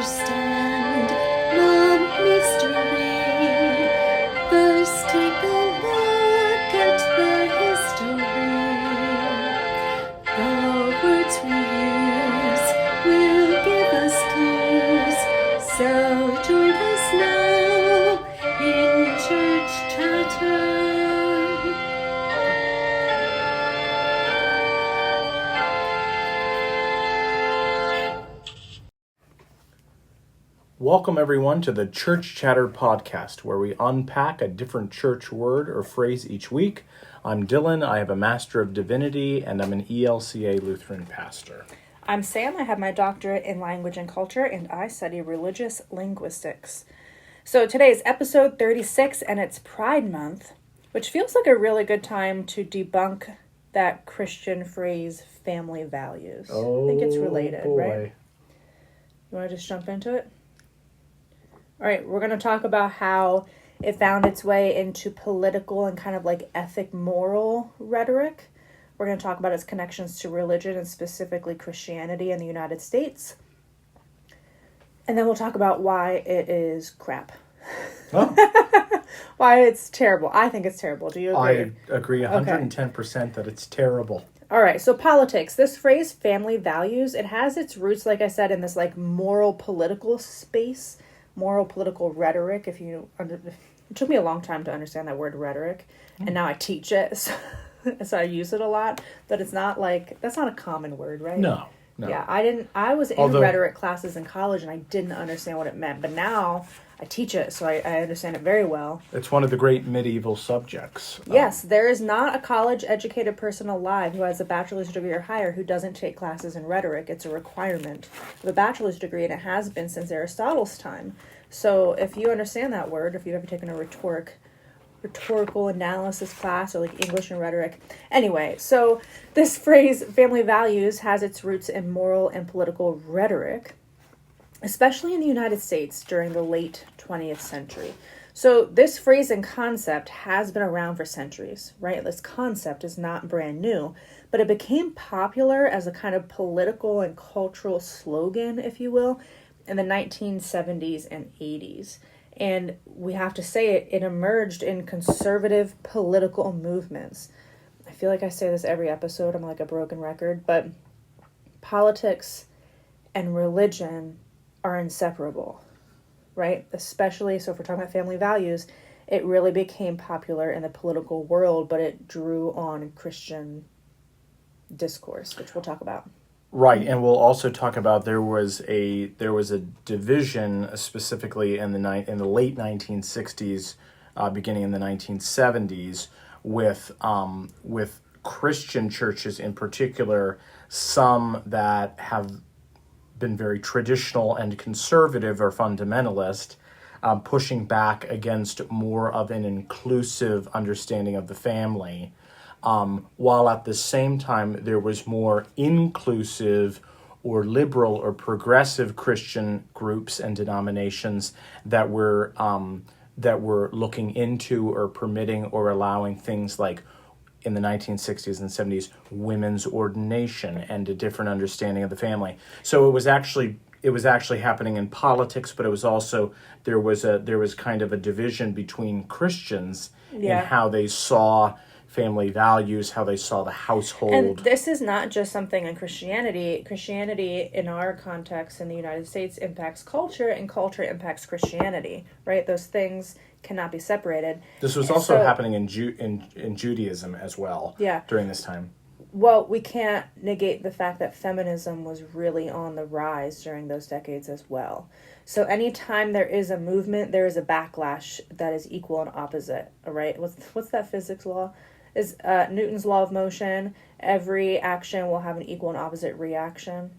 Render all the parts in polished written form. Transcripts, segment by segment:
understand the mystery. First take a look at the history. The words we use will give us clues. So join us now in Church Chatter. Welcome, everyone, to the Church Chatter podcast, where we unpack a different church word or phrase each week. I'm Dillon. I have a Master of Divinity, and I'm an ELCA Lutheran pastor. I'm Sam. I have my doctorate in language and culture, and I study religious linguistics. So today is episode 36, and it's Pride Month, which feels like a really good time to debunk that Christian phrase, family values. I think it's related, right? You want to just jump into it? All right, we're going to talk about how it found its way into political and kind of like ethic moral rhetoric. We're going to talk about its connections to religion and specifically Christianity in the United States. And then we'll talk about why it is crap. Oh. Why it's terrible. I think it's terrible. Do you agree? I agree 110% that it's terrible. All right, so politics. This phrase, family values, it has its roots, like I said, in this like moral political space. Moral political rhetoric. It took me a long time to understand that word rhetoric, and now I teach it, so I use it a lot. But it's not like that's not a common word, right? No. Yeah, I was in rhetoric classes in college, and I didn't understand what it meant. But now I teach it, so I understand it very well. It's one of the great medieval subjects. Yes, there is not a college-educated person alive who has a bachelor's degree or higher who doesn't take classes in rhetoric. It's a requirement of a bachelor's degree, and it has been since Aristotle's time. So if you understand that word, if you've ever taken a rhetorical analysis class or like English and rhetoric. Anyway, so this phrase, family values, has its roots in moral and political rhetoric, especially in the United States during the late 20th century. So this phrase and concept has been around for centuries, right? This concept is not brand new, but it became popular as a kind of political and cultural slogan, if you will, in the 1970s and 80s. And we have to say it emerged in conservative political movements. I feel like I say this every episode. I'm like a broken record, but politics and religion are inseparable, right? Especially, so if we're talking about family values, it really became popular in the political world, but it drew on Christian discourse, which we'll talk about. Right, and we'll also talk about there was a division specifically in the late 1960s, beginning in the 1970s, with Christian churches in particular, some that have been very traditional and conservative or fundamentalist, pushing back against more of an inclusive understanding of the family. While at the same time there was more inclusive or liberal or progressive Christian groups and denominations that were looking into or permitting or allowing things like, in the 1960s and 70s, women's ordination and a different understanding of the family. So it was actually happening in politics, but it was also there was kind of a division between Christians in how they saw family values, how they saw the household. And this is not just something in Christianity. Christianity, in our context in the United States, impacts culture, and culture impacts Christianity, right? Those things cannot be separated. This was also happening in Judaism as well during this time. Well, we can't negate the fact that feminism was really on the rise during those decades as well. So anytime there is a movement, there is a backlash that is equal and opposite, all right? What's that physics law? Is Newton's law of motion. Every action will have an equal and opposite reaction.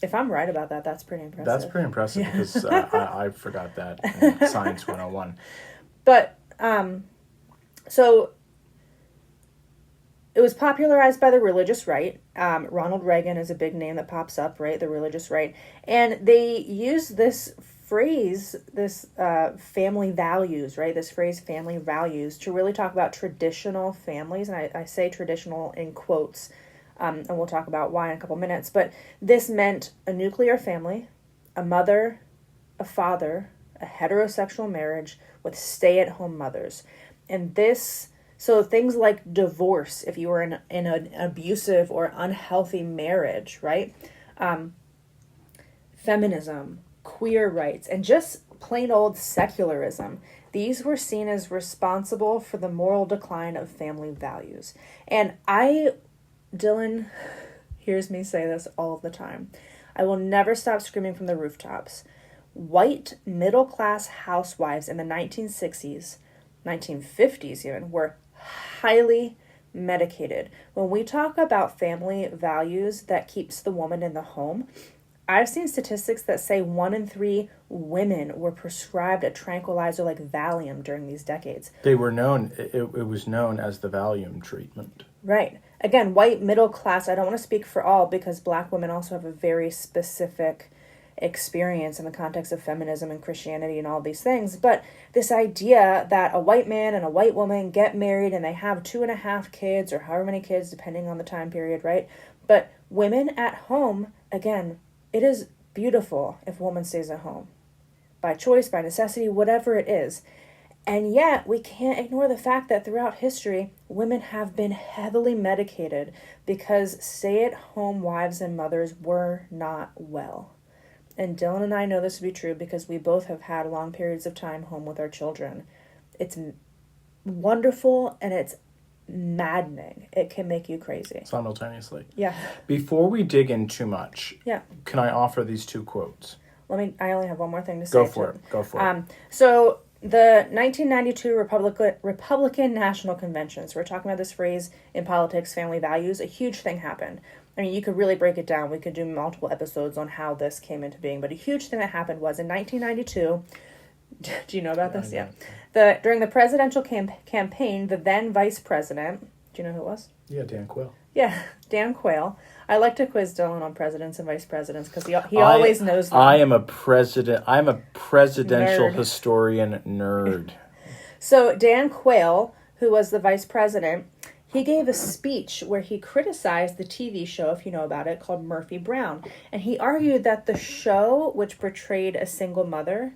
If I'm right about that, that's pretty impressive. That's pretty impressive because I forgot that in Science 101. But, so it was popularized by the religious right. Ronald Reagan is a big name that pops up, right? The religious right. And they use this phrase, this family values, right? This phrase family values to really talk about traditional families. And I say traditional in quotes, and we'll talk about why in a couple minutes. But this meant a nuclear family, a mother, a father, a heterosexual marriage with stay-at-home mothers. And this, so things like divorce, if you were in an abusive or unhealthy marriage, right? Feminism, queer rights, and just plain old secularism. These were seen as responsible for the moral decline of family values. And Dillon hears me say this all the time. I will never stop screaming from the rooftops. White middle-class housewives in the 1960s, 1950s even, were highly medicated. When we talk about family values that keeps the woman in the home, I've seen statistics that say 1 in 3 women were prescribed a tranquilizer like Valium during these decades. They were known, it was known as the Valium treatment. Right. Again, white middle class, I don't want to speak for all because Black women also have a very specific experience in the context of feminism and Christianity and all these things. But this idea that a white man and a white woman get married and they have 2.5 kids or however many kids, depending on the time period, right? But women at home, again, it is beautiful if a woman stays at home. By choice, by necessity, whatever it is. And yet, we can't ignore the fact that throughout history, women have been heavily medicated because stay-at-home wives and mothers were not well. And Dillon and I know this to be true because we both have had long periods of time home with our children. It's wonderful and it's maddening. It can make you crazy. Simultaneously. Yeah. Before we dig in too much, yeah, can I offer these 2 quotes? I only have one more thing to say. Go for it. So the 1992 Republican National Convention, so we're talking about this phrase in politics, family values, a huge thing happened. I mean, you could really break it down. We could do multiple episodes on how this came into being, but a huge thing that happened was in 1992, do you know about this? Yeah. During the presidential campaign, the then vice president, do you know who it was? Yeah, Dan Quayle. Yeah, Dan Quayle. I like to quiz Dillon on presidents and vice presidents because he always knows them. I'm a presidential Nerd. historian nerd. So Dan Quayle, who was the vice president, he gave a speech where he criticized the TV show, if you know about it, called Murphy Brown. And he argued that the show, which portrayed a single mother,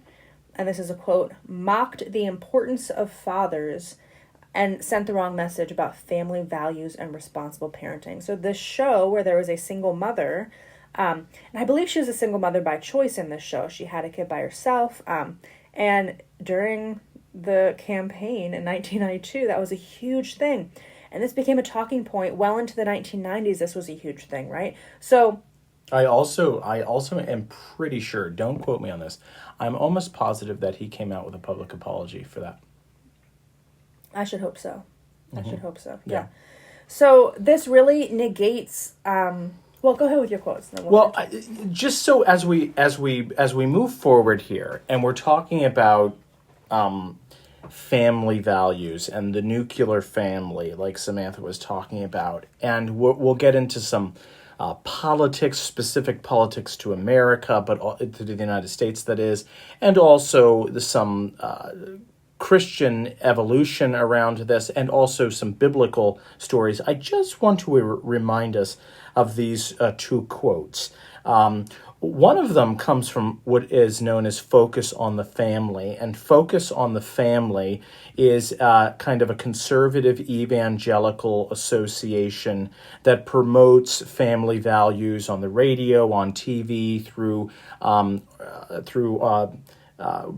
and this is a quote, mocked the importance of fathers and sent the wrong message about family values and responsible parenting. So this show where there was a single mother, and I believe she was a single mother by choice in this show. She had a kid by herself. And during the campaign in 1992, that was a huge thing. And this became a talking point well into the 1990s. This was a huge thing, right? So I also am pretty sure, don't quote me on this, I'm almost positive that he came out with a public apology for that. I should hope so. Mm-hmm. I should hope so. Yeah. Yeah. So this really negates. Well, go ahead with your quotes. Just so as we move forward here, and we're talking about family values and the nuclear family, like Samantha was talking about, and we'll get into some politics, specific politics to America, but to the United States, that is, and also some Christian evolution around this, and also some biblical stories. I just want to remind us of these 2 quotes. One of them comes from what is known as Focus on the Family, and Focus on the Family is kind of a conservative evangelical association that promotes family values on the radio, on TV, through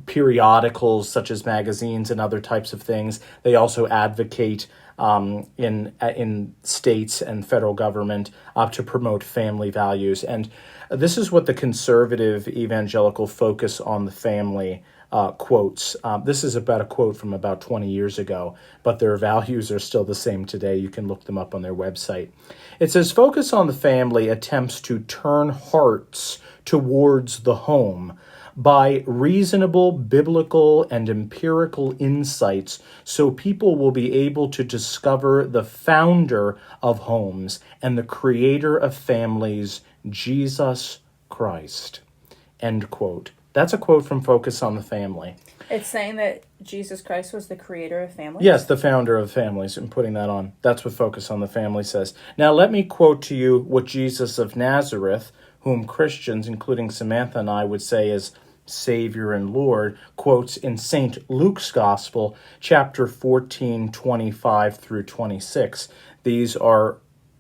periodicals such as magazines and other types of things. They also advocate in states and federal government to promote family values. And this is what the conservative evangelical Focus on the Family quotes. This is about a quote from about 20 years ago, but their values are still the same today. You can look them up on their website. It says, Focus on the Family attempts to turn hearts towards the home by reasonable, biblical, and empirical insights so people will be able to discover the founder of homes and the creator of families, Jesus Christ. End quote. That's a quote from Focus on the Family. It's saying that Jesus Christ was the creator of families? Yes, the founder of families, and putting that on. That's what Focus on the Family says. Now let me quote to you what Jesus of Nazareth, whom Christians, including Samantha and I, would say is Savior and Lord, quotes in St. Luke's Gospel, chapter 14, 25 through 26. These are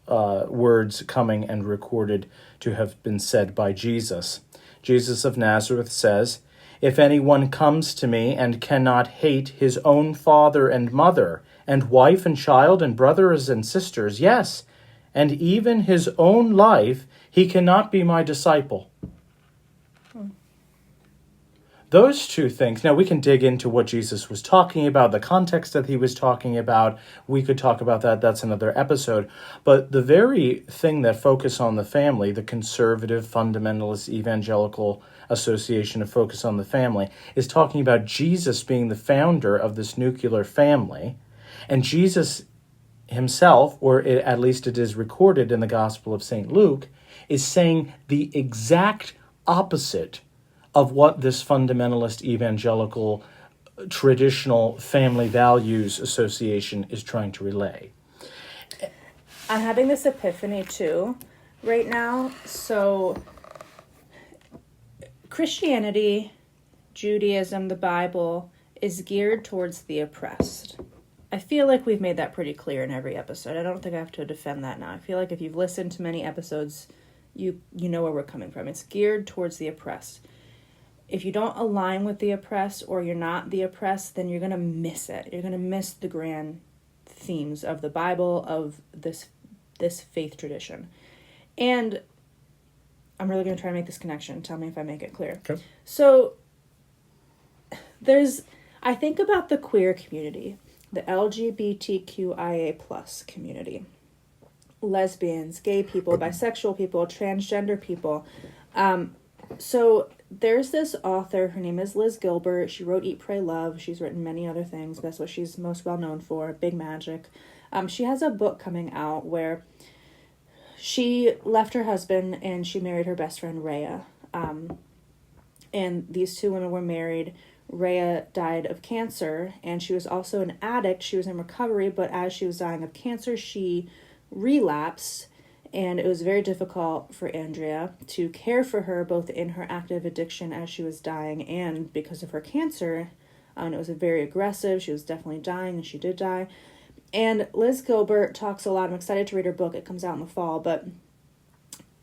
words coming and recorded to have been said by Jesus. Jesus of Nazareth says, "If anyone comes to me and cannot hate his own father and mother, and wife and child and brothers and sisters, yes, and even his own life, he cannot be my disciple." Those two things. Now, we can dig into what Jesus was talking about, the context that he was talking about. We could talk about that. That's another episode. But the very thing that Focus on the Family, the conservative, fundamentalist, evangelical association of Focus on the Family, is talking about Jesus being the founder of this nuclear family. And Jesus himself, or at least it is recorded in the Gospel of St. Luke, is saying the exact opposite of what this fundamentalist evangelical traditional family values association is trying to relay. I'm having this epiphany too right now. So Christianity, Judaism, the Bible is geared towards the oppressed. I feel like we've made that pretty clear in every episode. I don't think I have to defend that now. I feel like if you've listened to many episodes, you know where we're coming from. It's geared towards the oppressed. If you don't align with the oppressed or you're not the oppressed, then you're going to miss it. You're going to miss the grand themes of the Bible, of this faith tradition. And I'm really going to try to make this connection. Tell me if I make it clear. Okay. So I think about the queer community, the LGBTQIA plus community, lesbians, gay people, bisexual people, transgender people. So there's this author, her name is Liz Gilbert. She wrote Eat, Pray, Love. She's written many other things. That's what she's most well known for, Big Magic. She has a book coming out where she left her husband and she married her best friend, Rhea. And these two women were married. Rhea died of cancer, and she was also an addict. She was in recovery, but as she was dying of cancer, she relapsed. And it was very difficult for Andrea to care for her, both in her active addiction as she was dying and because of her cancer. And it was very aggressive. She was definitely dying, and she did die. And Liz Gilbert talks a lot. I'm excited to read her book. It comes out in the fall. But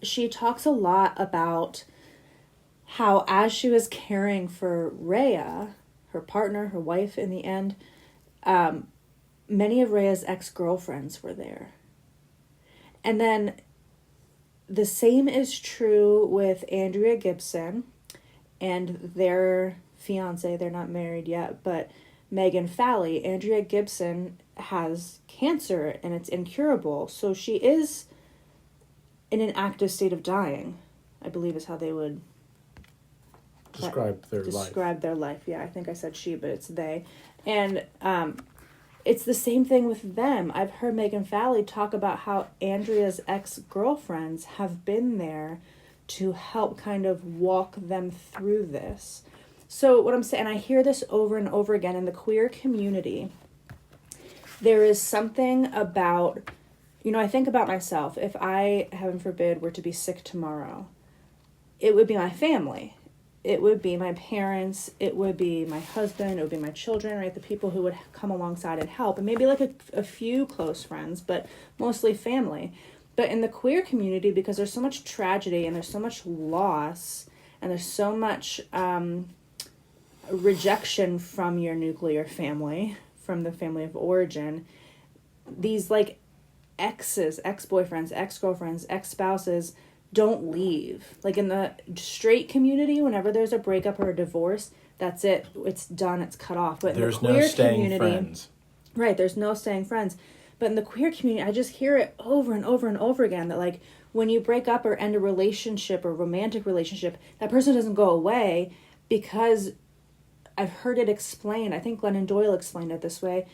she talks a lot about how as she was caring for Rhea, her partner, her wife in the end, many of Rhea's ex-girlfriends were there. And then the same is true with Andrea Gibson and their fiance. They're not married yet, but Megan Falley. Andrea Gibson has cancer and it's incurable. So she is in an active state of dying, I believe is how they would describe their life. Yeah, I think I said she, but it's they. And it's the same thing with them. I've heard Megan Falley talk about how Andrea's ex-girlfriends have been there to help kind of walk them through this. So what I'm saying, I hear this over and over again in the queer community. There is something about, I think about myself. If I, heaven forbid, were to be sick tomorrow, it would be my family. It would be my parents, it would be my husband, it would be my children, right? The people who would come alongside and help. And maybe like a few close friends, but mostly family. But in the queer community, because there's so much tragedy and there's so much loss and there's so much rejection from your nuclear family, from the family of origin, these like exes, ex-boyfriends, ex-girlfriends, ex-spouses don't leave. Like in the straight community, whenever there's a breakup or a divorce, that's it. It's done. It's cut off. But there's in the queer no staying community, friends. Right, there's no staying friends. But in the queer community, I just hear it over and over and over again that like when you break up or end a relationship or romantic relationship, that person doesn't go away because I've heard it explained. I think Glennon Doyle explained it this way,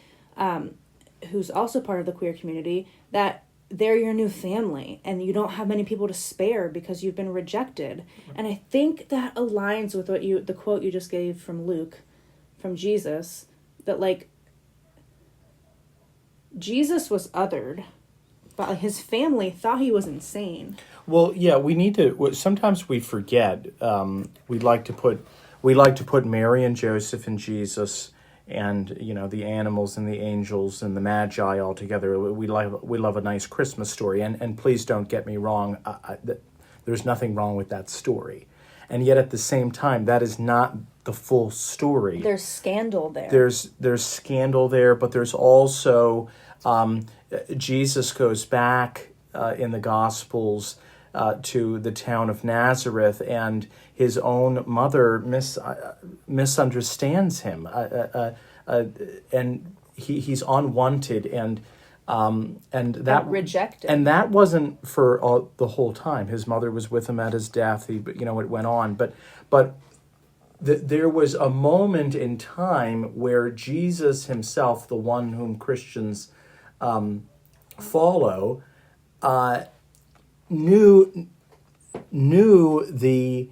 who's also part of the queer community, that they're your new family and you don't have many people to spare because you've been rejected. And I think that aligns with what the quote you just gave from Luke, from Jesus, that like Jesus was othered, but his family thought he was insane. Well, yeah, we need to, sometimes we forget, we'd like to put we like to put Mary and Joseph and Jesus and, you know, the animals and the angels and the magi all together. We love a nice Christmas story. And please don't get me wrong. There's nothing wrong with that story. And yet at the same time, that is not the full story. There's scandal there. There's scandal there, but there's also Jesus goes back in the Gospels to the town of Nazareth, and his own mother misunderstands him, and he's unwanted, and that rejected. And that wasn't for the whole time. His mother was with him at his death. It went on, but there was a moment in time where Jesus himself, the one whom Christians follow, knew the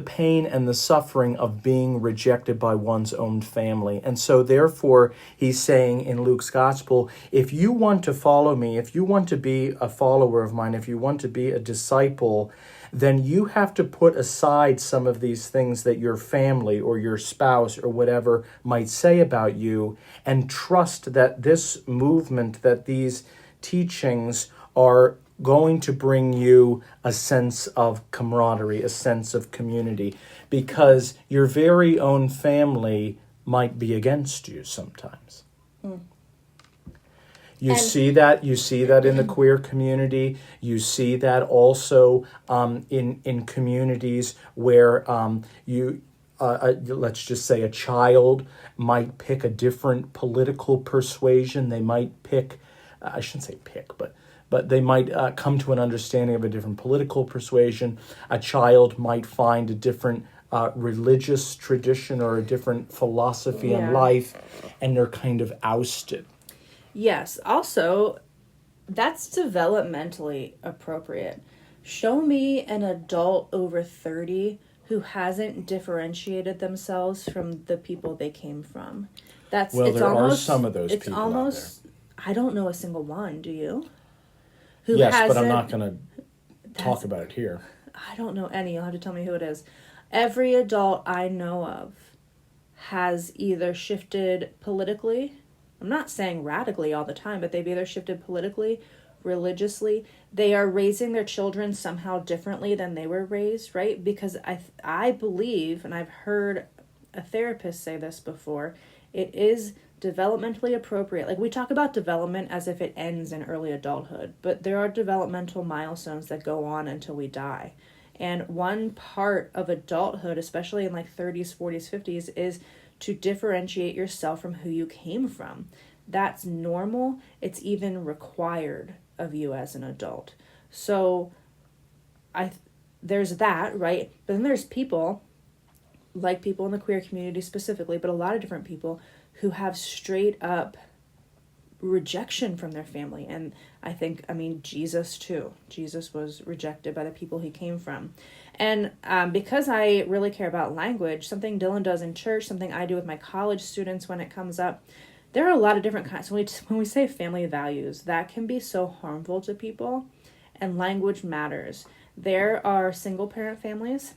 pain and the suffering of being rejected by one's own family. And so therefore, he's saying in Luke's gospel, if you want to follow me, if you want to be a follower of mine, if you want to be a disciple, then you have to put aside some of these things that your family or your spouse or whatever might say about you, and trust that this movement, that these teachings are going to bring you a sense of camaraderie, a sense of community, because your very own family might be against you sometimes. You see that in the queer community. You see that also in communities where let's just say a child might pick a different political persuasion. They might pick, I shouldn't say pick, but they might come to an understanding of a different political persuasion. A child might find a different religious tradition or a different philosophy in life, and they're kind of ousted. Yes. Also, that's developmentally appropriate. Show me an adult over 30 who hasn't differentiated themselves from the people they came from. There are some of those people out there. I don't know a single one. Do you? Yes, but I'm not going to talk about it here. I don't know any. You'll have to tell me who it is. Every adult I know of has either shifted politically. I'm not saying radically all the time, but they've either shifted politically, religiously. They are raising their children somehow differently than they were raised, right? Because I believe, and I've heard a therapist say this before, it is developmentally appropriate. Like, we talk about development as if it ends in early adulthood, but there are developmental milestones that go on until we die. And one part of adulthood, especially in like 30s, 40s, 50s, is to differentiate yourself from who you came from. That's normal. It's even required of you as an adult. So there's that, right? But then there's people, like people in the queer community specifically, but a lot of different people who have straight up rejection from their family. And Jesus too. Jesus was rejected by the people he came from. And because I really care about language, something Dillon does in church, something I do with my college students when it comes up, there are a lot of different kinds. When we say family values, that can be so harmful to people, and language matters. There are single parent families.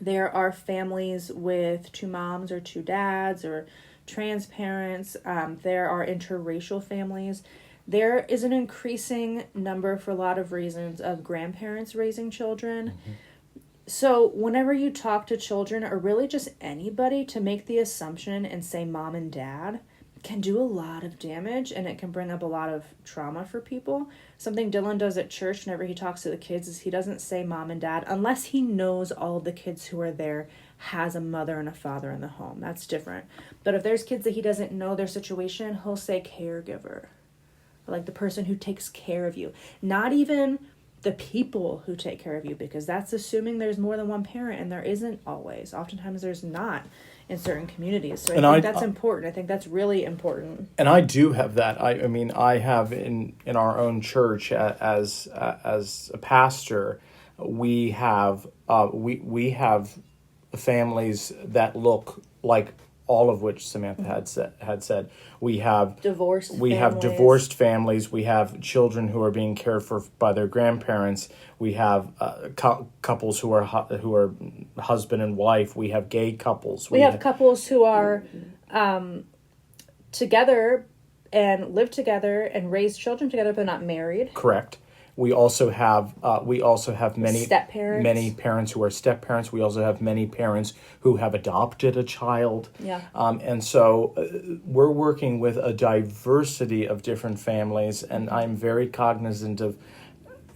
There are families with 2 moms or 2 dads or trans parents. There are interracial families. There is an increasing number, for a lot of reasons, of grandparents raising children. Mm-hmm. So whenever you talk to children, or really just anybody, to make the assumption and say mom and dad can do a lot of damage, and it can bring up a lot of trauma for people. Something Dillon does at church whenever he talks to the kids is he doesn't say mom and dad unless he knows all of the kids who are there has a mother and a father in the home. That's different. But if there's kids that he doesn't know their situation, he'll say caregiver. Like the person who takes care of you. Not even the people who take care of you, because that's assuming there's more than one parent, and there isn't always. Oftentimes there's not in certain communities. So I think that's important. I think that's really important. And I do have that. I have in our own church as a pastor, we have families that look like all of which Samantha had said. We have divorced families. We have children who are being cared for by their grandparents. We have couples who are husband and wife. We have gay couples. We have couples who are together and live together and raise children together, but not married. Correct. We also have many step-parents. Many parents who are step parents. We also have many parents who have adopted a child. Yeah. And so we're working with a diversity of different families, and I'm very cognizant of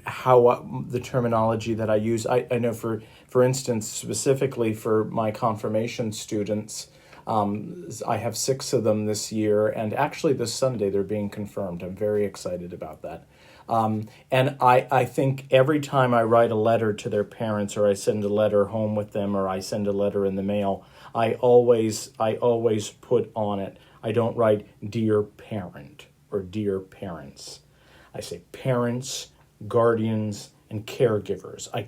how the terminology that I use. I know for instance, specifically for my confirmation students, I have 6 of them this year, and actually this Sunday they're being confirmed. I'm very excited about that. And I think every time I write a letter to their parents, or I send a letter home with them, or I send a letter in the mail, I always put on it, I don't write dear parent or dear parents. I say parents, guardians, and caregivers. I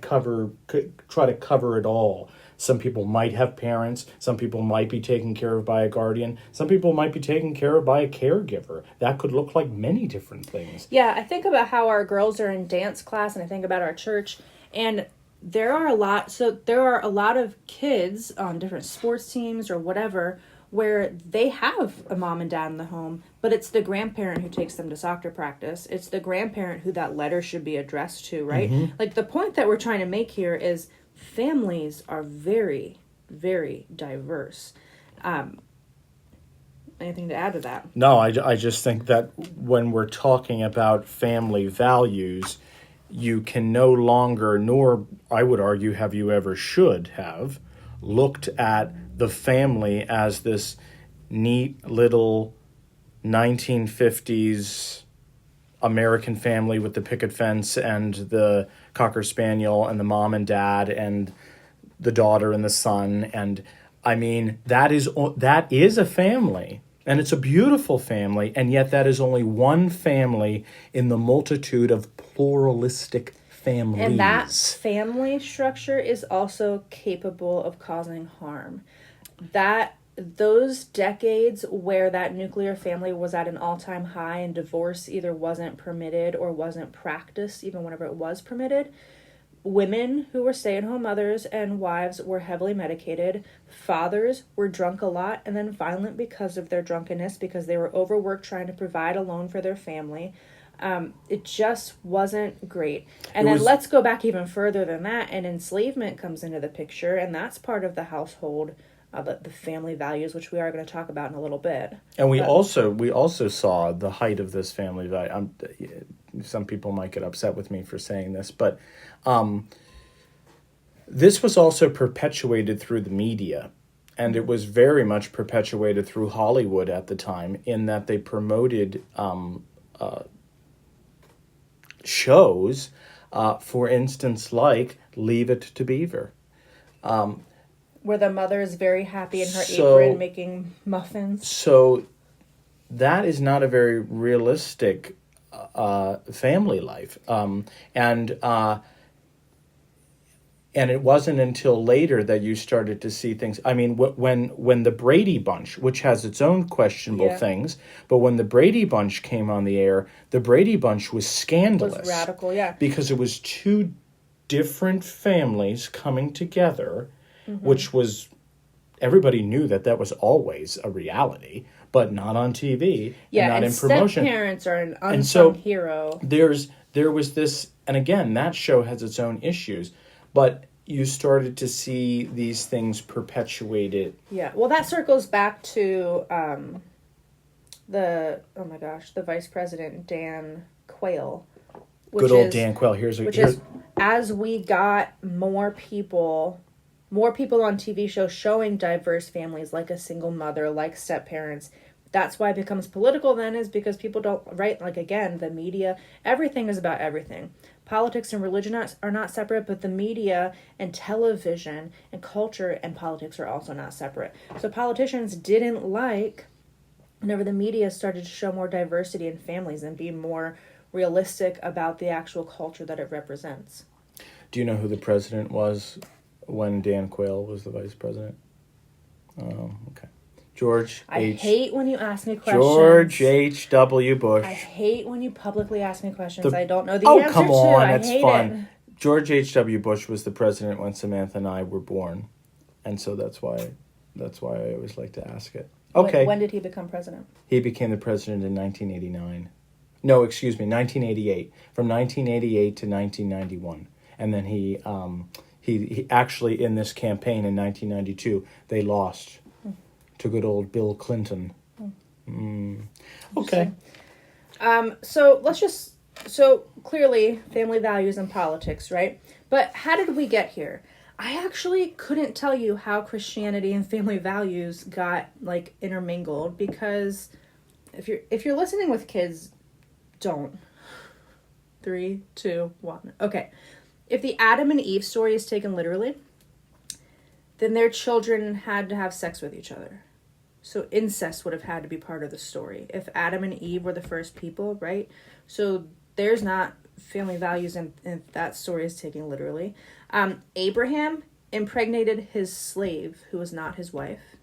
try to cover it all. Some people might have parents. Some people might be taken care of by a guardian. Some people might be taken care of by a caregiver. That could look like many different things. Yeah, I think about how our girls are in dance class, and I think about our church, and there are a lot of kids on different sports teams or whatever where they have a mom and dad in the home, but it's the grandparent who takes them to soccer practice. It's the grandparent who that letter should be addressed to, right? Mm-hmm. Like, the point that we're trying to make here is families are very, very diverse. Anything to add to that? No, I just think that when we're talking about family values, you can no longer, nor I would argue have you ever should have, looked at the family as this neat little 1950s American family with the picket fence and the Cocker Spaniel and the mom and dad and the daughter and the son. And I mean, that is a family, and it's a beautiful family, and yet that is only one family in the multitude of pluralistic families. And that family structure is also capable of causing harm. Those decades where that nuclear family was at an all-time high and divorce either wasn't permitted or wasn't practiced, even whenever it was permitted, women who were stay-at-home mothers and wives were heavily medicated. Fathers were drunk a lot and then violent because of their drunkenness, because they were overworked trying to provide a loan for their family. It just wasn't great. And then let's go back even further than that, and enslavement comes into the picture, and that's part of the household, the family values, which we are going to talk about in a little bit. And we also saw the height of this family value. Some people might get upset with me for saying this, but this was also perpetuated through the media. And it was very much perpetuated through Hollywood at the time, in that they promoted shows, for instance, like Leave It to Beaver. Where the mother is very happy in her apron making muffins. So that is not a very realistic family life. And it wasn't until later that you started to see things. I mean, when the Brady Bunch, which has its own questionable things, but when the Brady Bunch came on the air, the Brady Bunch was scandalous. It was radical, yeah. Because it was two different families coming together, which was, everybody knew that was always a reality, but not on TV, and not in promotion. Step-parents are an unsung hero. There was this, and again, that show has its own issues, but you started to see these things perpetuated. Yeah, well, that circles back to the vice president, Dan Quayle. Good old Dan Quayle. As we got more people on TV shows showing diverse families, like a single mother, like step-parents. That's why it becomes political then, is because people don't, right? Like, again, the media, everything is about everything. Politics and religion are not separate, but the media and television and culture and politics are also not separate. So politicians didn't like whenever the media started to show more diversity in families and be more realistic about the actual culture that it represents. Do you know who the president was when Dan Quayle was the vice president? Oh, okay. I hate when you ask me questions. George H.W. Bush. I hate when you publicly ask me questions I don't know the answer to. Come on, I that's hate fun. it. George H.W. Bush was the president when Samantha and I were born, and so that's why I always like to ask it. Okay. When did he become president? He became the president in 1989. No, excuse me, 1988. From 1988 to 1991, and then he actually in this campaign in 1992 they lost to good old Bill Clinton. Okay. So clearly family values and politics, right? But how did we get here? I actually couldn't tell you how Christianity and family values got like intermingled, because if you're listening with kids, don't. 3, 2, 1. Okay. If the Adam and Eve story is taken literally, then their children had to have sex with each other. So incest would have had to be part of the story. If Adam and Eve were the first people, right? So there's not family values and that story is taken literally. Abraham impregnated his slave, who was not his wife.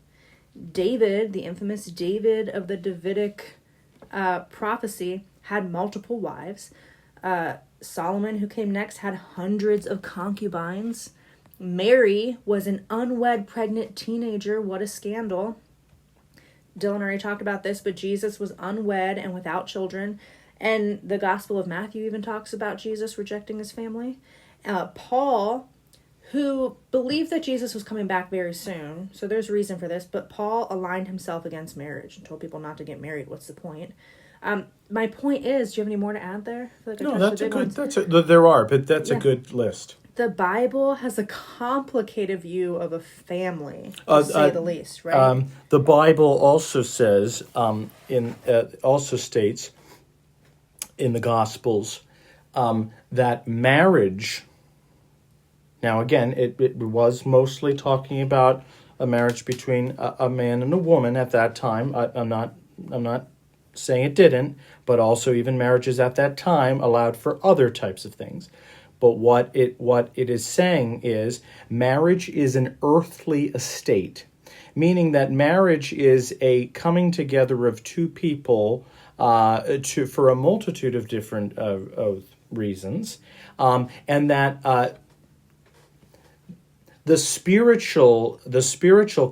David, the infamous David of the Davidic prophecy, had multiple wives. Solomon, who came next, had hundreds of concubines. Mary was an unwed pregnant teenager. What a scandal. Dillon already talked about this, but Jesus was unwed and without children. And the Gospel of Matthew even talks about Jesus rejecting his family. Paul, who believed that Jesus was coming back very soon, so there's reason for this, but Paul aligned himself against marriage and told people not to get married. What's the point? My point is, do you have any more to add there? I feel like No, there are, but that's a good list. The Bible has a complicated view of a family, to say the least, right? The Bible also says, also states in the Gospels that marriage. Now, again, it was mostly talking about a marriage between a man and a woman at that time. I'm not saying it didn't, but also even marriages at that time allowed for other types of things. But what it is saying is marriage is an earthly estate, meaning that marriage is a coming together of two people for a multitude of different reasons, and that the spiritual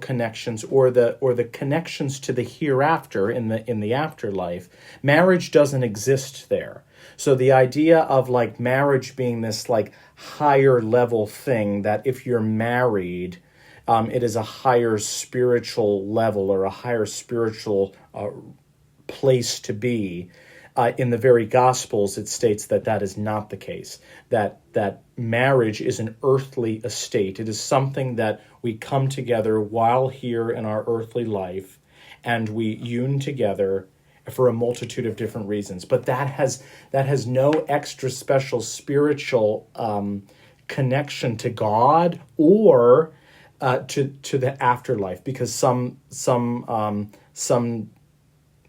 connections or the connections to the hereafter in the afterlife, marriage doesn't exist there. So the idea of like marriage being this like higher level thing, that if you're married, it is a higher spiritual level or a higher spiritual place to be. In the very Gospels, it states that is not the case, that marriage is an earthly estate. It is something that we come together while here in our earthly life, and we union together for a multitude of different reasons. But that has no extra special spiritual connection to God or to the afterlife, because some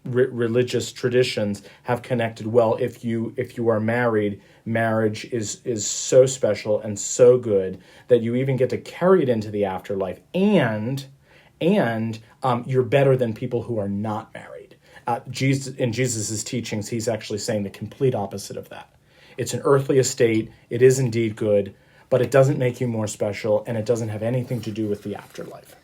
religious traditions have connected, well, if you are married, marriage is so special and so good that you even get to carry it into the afterlife, and you're better than people who are not married. In Jesus's teachings, he's actually saying the complete opposite of that. It's an earthly estate, it is indeed good, but it doesn't make you more special, and it doesn't have anything to do with the afterlife.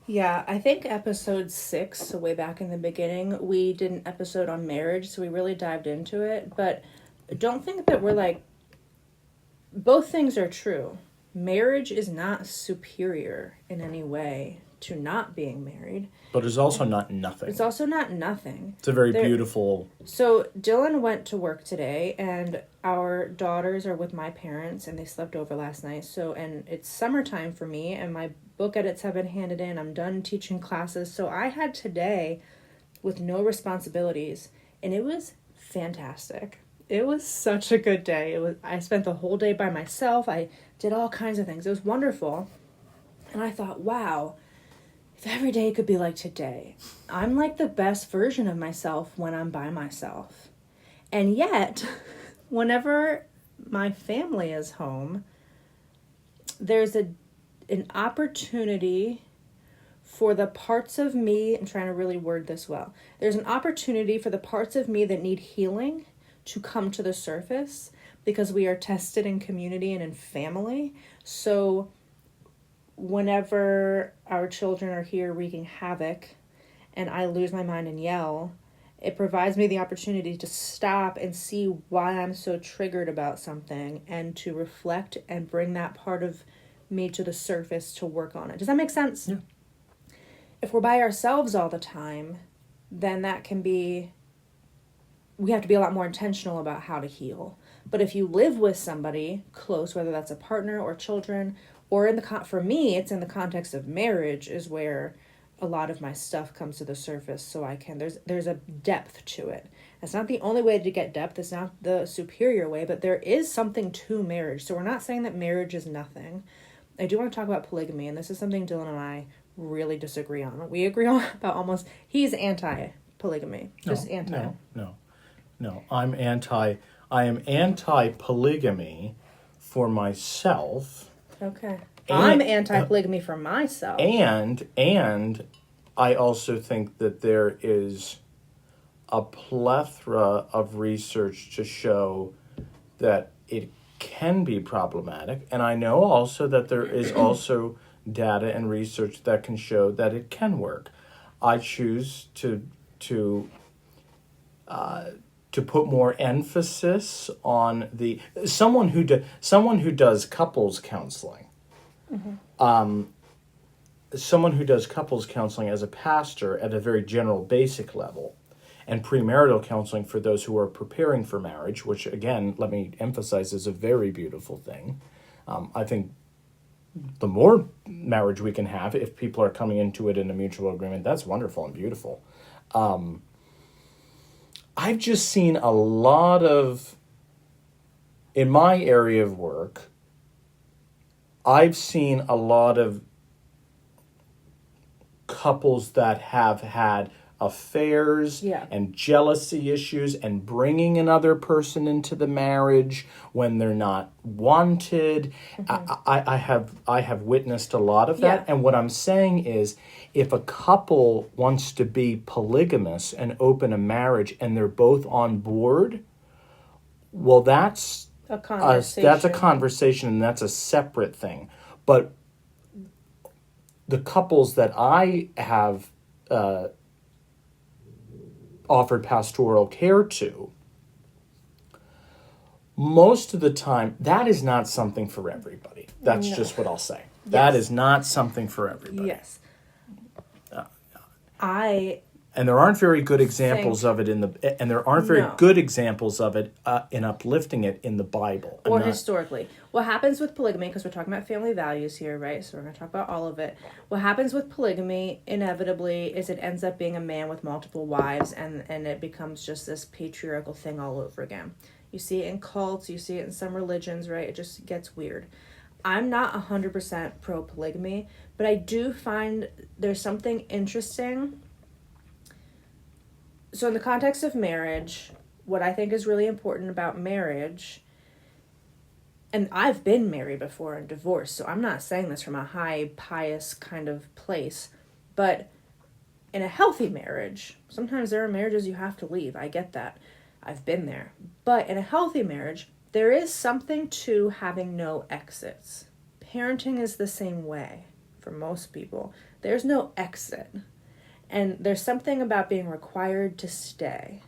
Yeah, I think episode 6, so way back in the beginning, we did an episode on marriage, so we really dived into it. But don't think that we're like, both things are true. Marriage is not superior in any way to not being married. But it's also not nothing. It's also not nothing. It's a very beautiful... So Dillon went to work today, and our daughters are with my parents, and they slept over last night. And it's summertime for me, and my book edits have been handed in. I'm done teaching classes. So I had today with no responsibilities, and it was fantastic. It was such a good day. I spent the whole day by myself. I did all kinds of things. It was wonderful. And I thought, wow, if every day could be like today. I'm like the best version of myself when I'm by myself. And yet, whenever my family is home, there's an opportunity for the parts of me, I'm trying to really word this well. There's an opportunity for the parts of me that need healing to come to the surface because we are tested in community and in family. So whenever our children are here wreaking havoc and I lose my mind and yell, it provides me the opportunity to stop and see why I'm so triggered about something and to reflect and bring that part of me to the surface to work on it. Does that make sense? Yeah. If we're by ourselves all the time, then we have to be a lot more intentional about how to heal. But if you live with somebody close, whether that's a partner or children, or for me, it's in the context of marriage is where a lot of my stuff comes to the surface, so there's a depth to it. It's not the only way to get depth. It's not the superior way, but there is something to marriage. So we're not saying that marriage is nothing. I do want to talk about polygamy, and this is something Dillon and I really disagree on. We agree on about he's anti-polygamy. Just anti. No. I am anti-polygamy for myself. Okay. I'm anti-polygamy for myself. And I also think that there is a plethora of research to show that it can be problematic. And I know also that there is also data and research that can show that it can work. I choose to put more emphasis on someone who does couples counseling. Mm-hmm. Someone who does couples counseling as a pastor at a very general basic level, and premarital counseling for those who are preparing for marriage, which again, let me emphasize, is a very beautiful thing. I think the more marriage we can have, if people are coming into it in a mutual agreement, that's wonderful and beautiful. I've just seen a lot of, in my area of work, I've seen a lot of couples that have had affairs and jealousy issues and bringing another person into the marriage when they're not wanted. Mm-hmm. I have witnessed a lot of that. And what I'm saying is, if a couple wants to be polygamous and open a marriage and they're both on board, well, that's a conversation and that's a separate thing. But the couples that I have offered pastoral care to, most of the time, that is not something for everybody. That's just what I'll say. Yes. That is not something for everybody. Yes. And there aren't very good examples of it good examples of it in uplifting it in the Bible. Or historically. What happens with polygamy, because we're talking about family values here, right? So we're going to talk about all of it. What happens with polygamy, inevitably, is it ends up being a man with multiple wives, and it becomes just this patriarchal thing all over again. You see it in cults, you see it in some religions, right? It just gets weird. I'm not 100% pro-polygamy, but I do find there's something interesting. So in the context of marriage, what I think is really important about marriage, and I've been married before and divorced, so I'm not saying this from a high pious kind of place, but in a healthy marriage, sometimes there are marriages you have to leave. I get that. I've been there. But in a healthy marriage, there is something to having no exits. Parenting is the same way for most people. There's no exit. And there's something about being required to stay.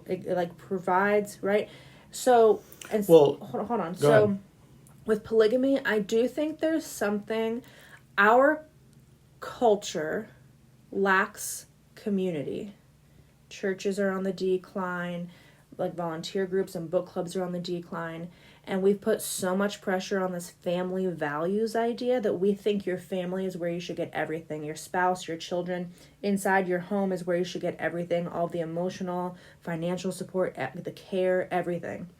It provides, right? So, hold on. So, ahead. With polygamy, I do think there's something, our culture lacks community. Churches are on the decline, volunteer groups and book clubs are on the decline. And we've put so much pressure on this family values idea that we think your family is where you should get everything. Your spouse, your children, inside your home is where you should get everything. All the emotional, financial support, the care, everything.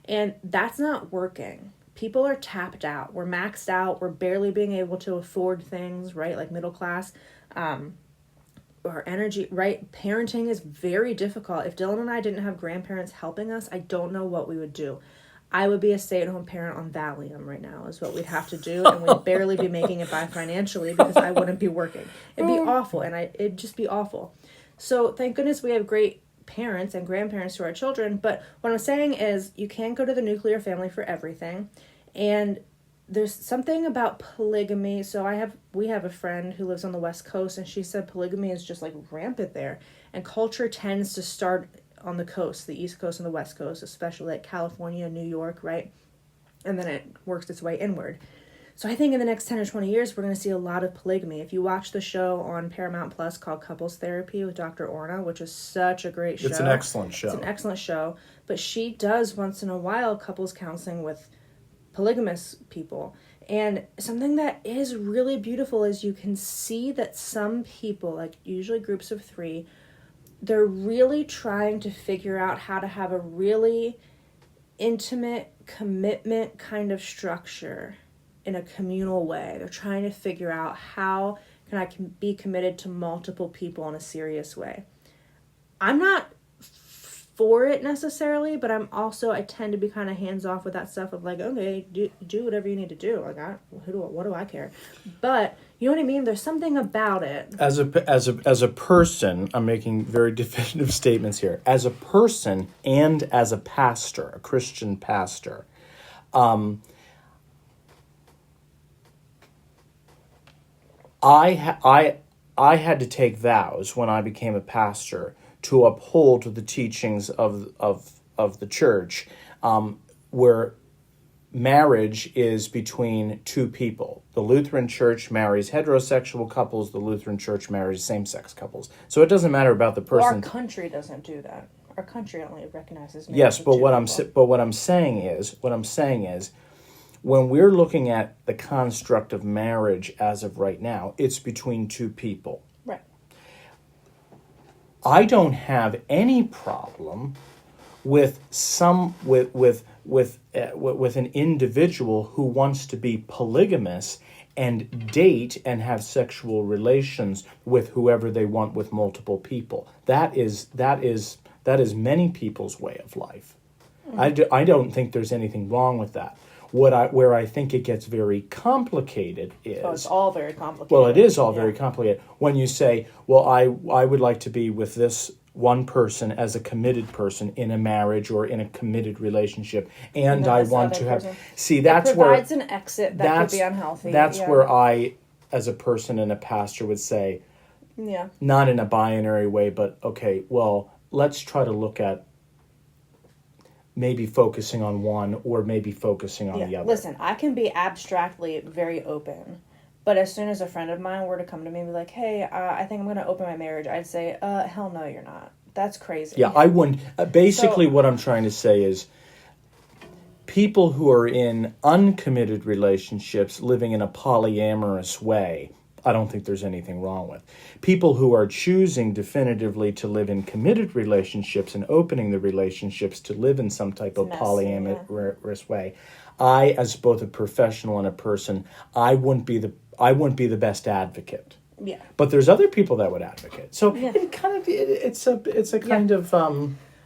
And that's not working. People are tapped out. We're maxed out. We're barely being able to afford things, right? Like middle class. Our energy, right? Parenting is very difficult. If Dillon and I didn't have grandparents helping us, I don't know what we would do. I would be a stay-at-home parent on Valium right now is what we'd have to do, and we'd barely be making it by financially because I wouldn't be working. It'd be awful, and it'd just be awful. So thank goodness we have great parents and grandparents to our children, but what I'm saying is you can't go to the nuclear family for everything, and there's something about polygamy. So we have a friend who lives on the West Coast, and she said polygamy is just like rampant there, and culture tends to start on the coast, the East Coast and the West Coast, especially like California, New York, right? And then it works its way inward. So I think in the next 10 or 20 years, we're going to see a lot of polygamy. If you watch the show on Paramount Plus called Couples Therapy with Dr. Orna, which is such a great show. It's an excellent show. It's an excellent show. But she does once in a while couples counseling with polygamous people. And something that is really beautiful is you can see that some people, like usually groups of 3, they're really trying to figure out how to have a really intimate commitment kind of structure in a communal way. They're trying to figure out how can I be committed to multiple people in a serious way. I'm not for it necessarily, but I tend to be kind of hands off with that stuff of like, okay, do whatever you need to do. Like, what do I care? But you know what I mean? There's something about it. As a person, I'm making very definitive statements here. As a person and as a pastor, a Christian pastor, I had to take vows when I became a pastor to uphold the teachings of the church, where marriage is between 2 people. The Lutheran Church marries heterosexual couples. The Lutheran Church marries same-sex couples. So it doesn't matter about the person. Well, our country doesn't do that. Our country only recognizes marriage. Yes, but what I'm saying is, when we're looking at the construct of marriage as of right now, it's between 2 people. Right. I don't have any problem with an individual who wants to be polygamous and date and have sexual relations with whoever they want with multiple people. That is many people's way of life. Mm-hmm. I don't think there's anything wrong with that. Where I think it gets very complicated is... Oh, it's all very complicated. Well, it is all very complicated. When you say, well, I would like to be with this one person as a committed person in a marriage or in a committed relationship, and I want to have... Person. See, that's it provides an exit that could be unhealthy. That's where I, as a person and a pastor, would say, not in a binary way, but, okay, well, let's try to look at maybe focusing on one or maybe focusing on the other. Listen, I can be abstractly very open, but as soon as a friend of mine were to come to me and be like, hey, I think I'm going to open my marriage, I'd say, hell no, you're not. That's crazy. Yeah, I wouldn't. Basically, what I'm trying to say is people who are in uncommitted relationships living in a polyamorous way, I don't think there's anything wrong with. People who are choosing definitively to live in committed relationships and opening the relationships to live in some type of polyamorous way, I, as both a professional and a person, I wouldn't be the best advocate. Yeah. But there's other people that would advocate. So it kind of it's a kind of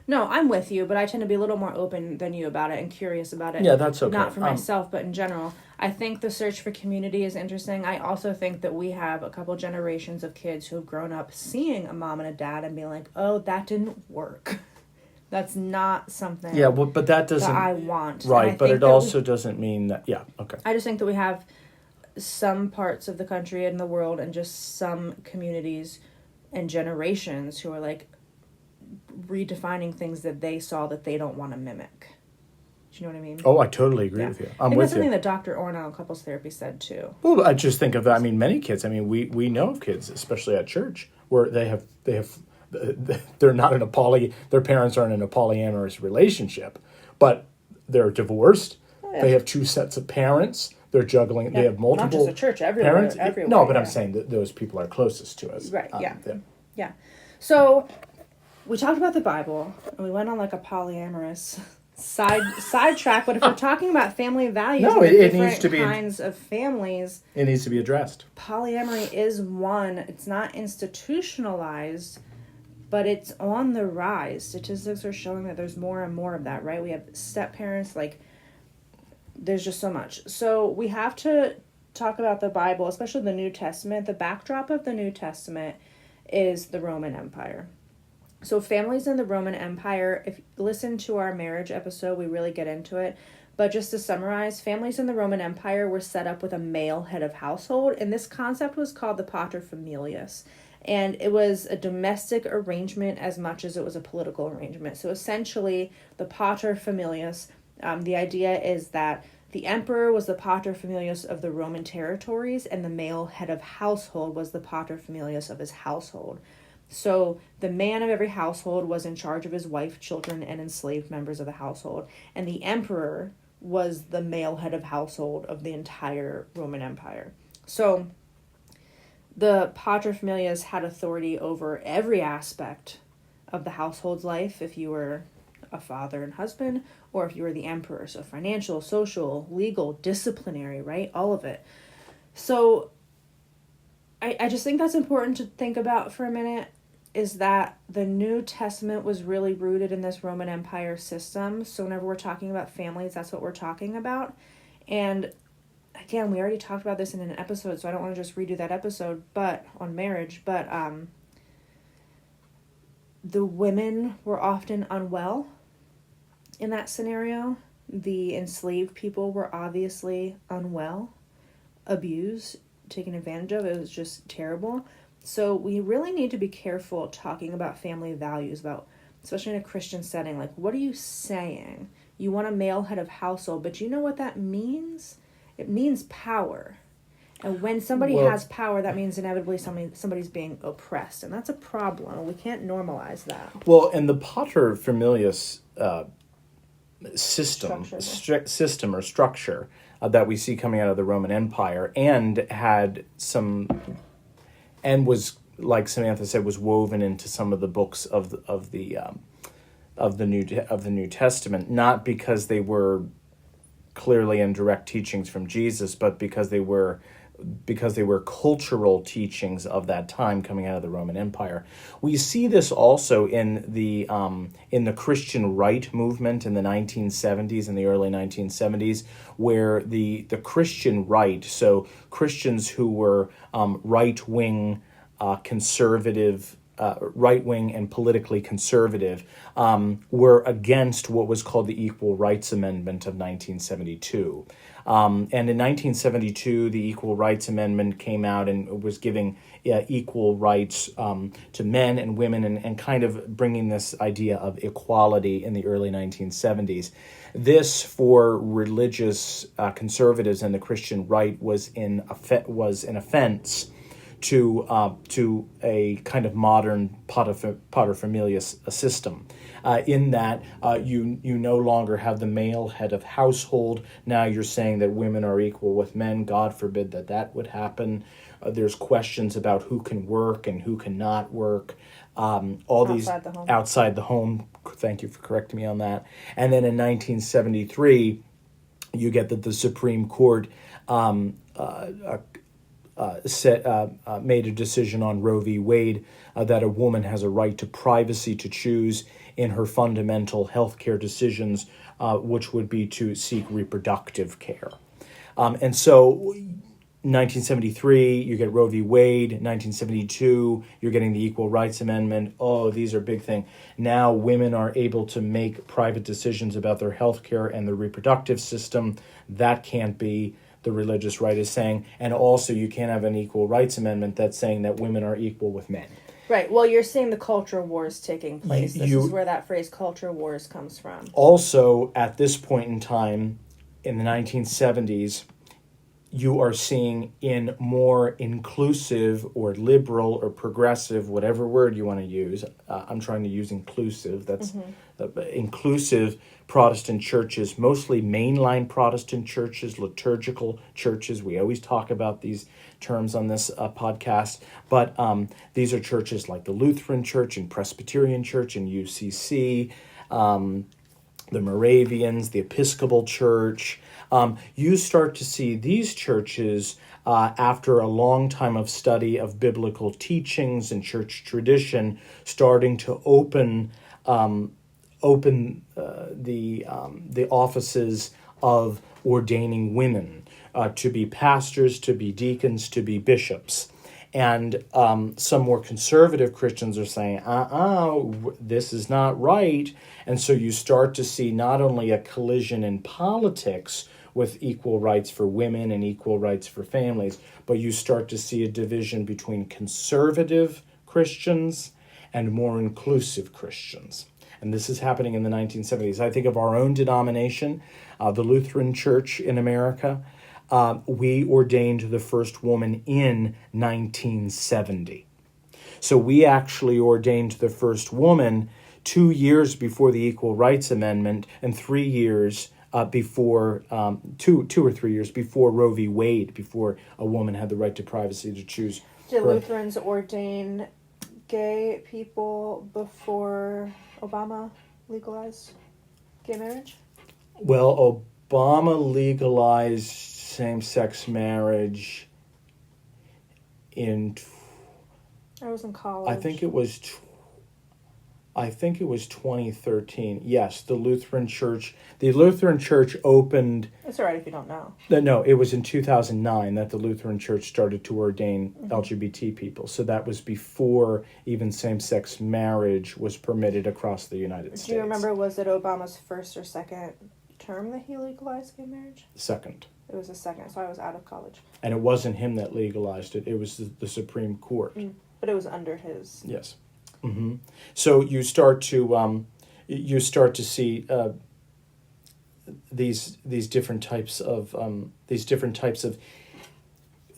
No, I'm with you, but I tend to be a little more open than you about it and curious about it. Yeah, that's okay. Not for myself, but in general. I think the search for community is interesting. I also think that we have a couple generations of kids who have grown up seeing a mom and a dad and being like, oh, that didn't work. That's not something but that doesn't... that I want. Right, but it also doesn't mean that... Yeah, okay. I just think that we have some parts of the country and the world and just some communities and generations who are like redefining things that they saw that they don't want to mimic. Do you know what I mean? Oh, I totally agree with you. I think that's something that Dr. Orna on couples therapy said too. Well, I just think of that. I mean, many kids. I mean, we know of kids, especially at church, where they're not in their parents aren't in a polyamorous relationship, but they're divorced. Oh, yeah. They have 2 sets of parents. They're juggling. Yeah. They have multiple. Not just a church, everywhere. Parents. Everywhere, no, but I'm saying that those people are closest to us. Right. Yeah. So we talked about the Bible, and we went on like a polyamorous sidetrack. But if we're talking about family values, it needs to be kinds of families. It needs to be addressed. Polyamory is one. It's not institutionalized, but it's on the rise. Statistics are showing that there's more and more of that. Right? We have step parents like there's just so much. So we have to talk about the Bible, especially the New Testament. The backdrop of the New Testament is the Roman Empire. So families in the Roman Empire, if you listen to our marriage episode, we really get into it. But just to summarize, families in the Roman Empire were set up with a male head of household, and this concept was called the paterfamilias. And it was a domestic arrangement as much as it was a political arrangement. So essentially, the paterfamilias, the idea is that the emperor was the paterfamilias of the Roman territories, and the male head of household was the paterfamilias of his household. So the man of every household was in charge of his wife, children, and enslaved members of the household. And the emperor was the male head of household of the entire Roman Empire. So the paterfamilias had authority over every aspect of the household's life if you were a father and husband, or if you were the emperor. So financial, social, legal, disciplinary, right? All of it. So I just think that's important to think about for a minute, is that the New Testament was really rooted in this Roman Empire system. So whenever we're talking about families, that's what we're talking about. And again, we already talked about this in an episode, so I don't want to just redo that episode, but on marriage, but the women were often unwell in that scenario. The enslaved people were obviously unwell, abused, taken advantage of. It was just terrible. So we really need to be careful talking about family values, about, especially in a Christian setting. Like, what are you saying? You want a male head of household, but you know what that means? It means power. And when somebody has power, that means inevitably somebody's being oppressed. And that's a problem. We can't normalize that. Well, and the paterfamilias system or structure that we see coming out of the Roman Empire, and had some, and was, like Samantha said, was woven into some of the books of the New Testament, not because they were clearly in direct teachings from Jesus, but because they were cultural teachings of that time coming out of the Roman Empire. We see this also in the Christian right movement in the 1970s and the early 1970s, where the Christian right, so Christians who were right-wing, conservative, right-wing and politically conservative, were against what was called the Equal Rights Amendment of 1972. And in 1972, the Equal Rights Amendment came out and was giving equal rights to men and women, and kind of bringing this idea of equality in the early 1970s. This, for religious conservatives and the Christian right, was an offense to a kind of modern paterfamilias system, in that you no longer have the male head of household. Now you're saying that women are equal with men. God forbid that would happen. There's questions about who can work and who cannot work. Outside the home. Thank you for correcting me on that. And then in 1973, you get that the Supreme Court made a decision on Roe v. Wade that a woman has a right to privacy to choose in her fundamental health care decisions, which would be to seek reproductive care. And so 1973, you get Roe v. Wade. 1972, you're getting the Equal Rights Amendment. Oh, these are big things. Now women are able to make private decisions about their health care and their reproductive system. That can't be, the religious right is saying. And also you can't have an Equal Rights Amendment that's saying that women are equal with men. Right. Well, you're seeing the culture wars taking place. This is where that phrase culture wars comes from. Also, at this point in time, in the 1970s, you are seeing in more inclusive or liberal or progressive, whatever word you want to use. I'm trying to use inclusive. That's inclusive Protestant churches, mostly mainline Protestant churches, liturgical churches. We always talk about these terms on this podcast, but these are churches like the Lutheran Church and Presbyterian Church and UCC, the Moravians, the Episcopal Church. You start to see these churches, after a long time of study of biblical teachings and church tradition, starting to open the offices of ordaining women to be pastors, to be deacons, to be bishops. And some more conservative Christians are saying, this is not right. And so you start to see not only a collision in politics with equal rights for women and equal rights for families, but you start to see a division between conservative Christians and more inclusive Christians. And this is happening in the 1970s. I think of our own denomination, the Lutheran Church in America. We ordained the first woman in 1970. So we actually ordained the first woman 2 years before the Equal Rights Amendment and 3 years before, 2 or 3 years before Roe v. Wade, before a woman had the right to privacy to choose. Did Lutherans ordain gay people before Obama legalized gay marriage? Well, Obama legalized same-sex marriage in... I was in college. I think it was 2013. Yes, the Lutheran Church opened... It's all right if you don't know. No, it was in 2009 that the Lutheran Church started to ordain LGBT people. So that was before even same-sex marriage was permitted across the United States. Do you remember, was it Obama's first or second term that he legalized gay marriage? Second. It was the second, so I was out of college. And it wasn't him that legalized it. It was the Supreme Court. But it was under his... Yes. Mm-hmm. So you start to see these different types of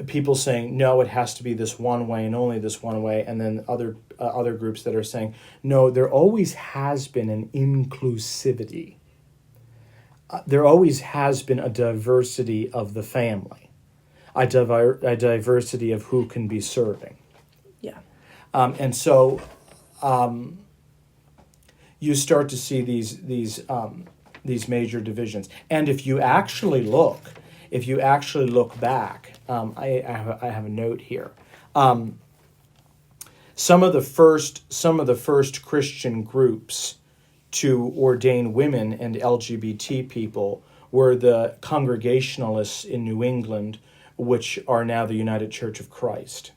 people saying, no, it has to be this one way and only this one way, and then other groups that are saying, no, there always has been an inclusivity. There always has been a diversity of the family, a diversity of who can be serving. Yeah. And so you start to see these major divisions. And if you actually look back, I have a note here. Some of the first Christian groups to ordain women and LGBT people were the Congregationalists in New England, which are now the United Church of Christ.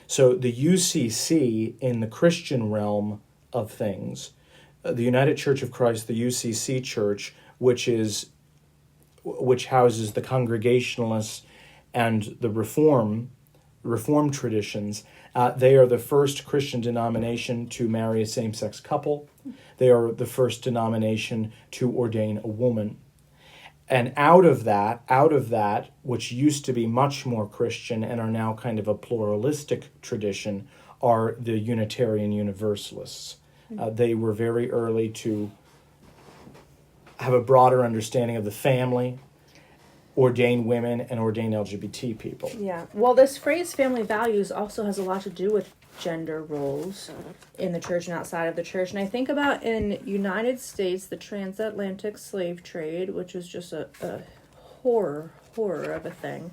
So the UCC in the Christian realm of things, the United Church of Christ, the UCC Church, which houses the Congregationalists and the Reformed traditions, they are the first Christian denomination to marry a same-sex couple. They are the first denomination to ordain a woman. And out of that, which used to be much more Christian and are now kind of a pluralistic tradition, are the Unitarian Universalists. They were very early to have a broader understanding of the family, ordain women, and ordain LGBT people. Yeah. Well, this phrase family values also has a lot to do with gender roles in the church and outside of the church. And I think about in United States, the transatlantic slave trade, which was just a horror of a thing.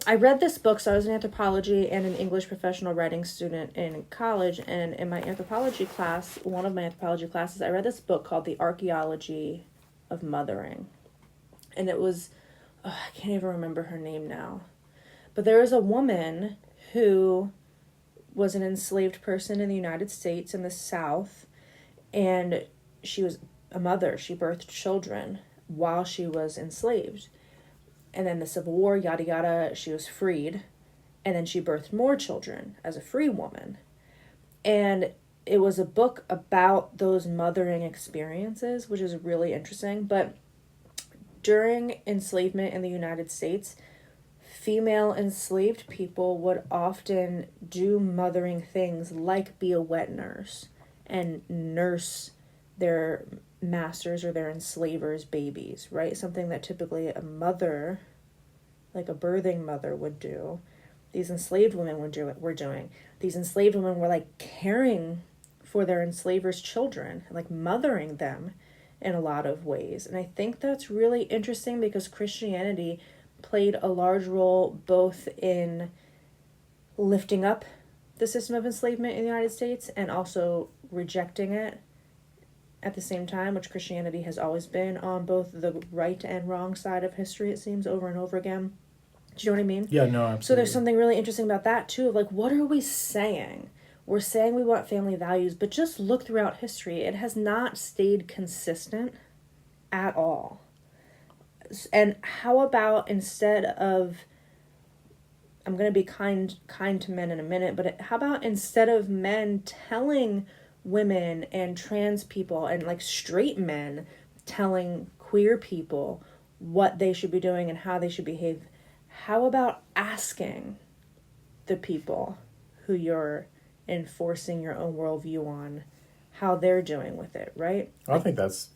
I read this book, so I was an anthropology and an English professional writing student in college, and in my anthropology class, one of my anthropology classes, I read this book called The Archaeology of Mothering. And it was, I can't even remember her name now, but there was a woman who was an enslaved person in the United States in the South, and she was a mother. She birthed children while she was enslaved. And then the Civil War, yada yada, she was freed, and then she birthed more children as a free woman. And it was a book about those mothering experiences, which is really interesting. But during enslavement in the United States, female enslaved people would often do mothering things like be a wet nurse and nurse their masters or their enslavers' babies, right? Something that typically a mother, like a birthing mother, would do. These enslaved women were doing. These enslaved women were like caring for their enslavers' children, like mothering them in a lot of ways. And I think that's really interesting because Christianity played a large role both in lifting up the system of enslavement in the United States and also rejecting it at the same time, which Christianity has always been on both the right and wrong side of history, it seems, over and over again. Do you know what I mean? Yeah, no, absolutely. So there's something really interesting about that too, of like, what are we saying? We're saying we want family values, but just look throughout history. It has not stayed consistent at all. And how about instead of, I'm going to be kind to men in a minute, but how about instead of men telling women and trans people and like straight men telling queer people what they should be doing and how they should behave, how about asking the people who you're enforcing your own worldview on how they're doing with it, right? I think that's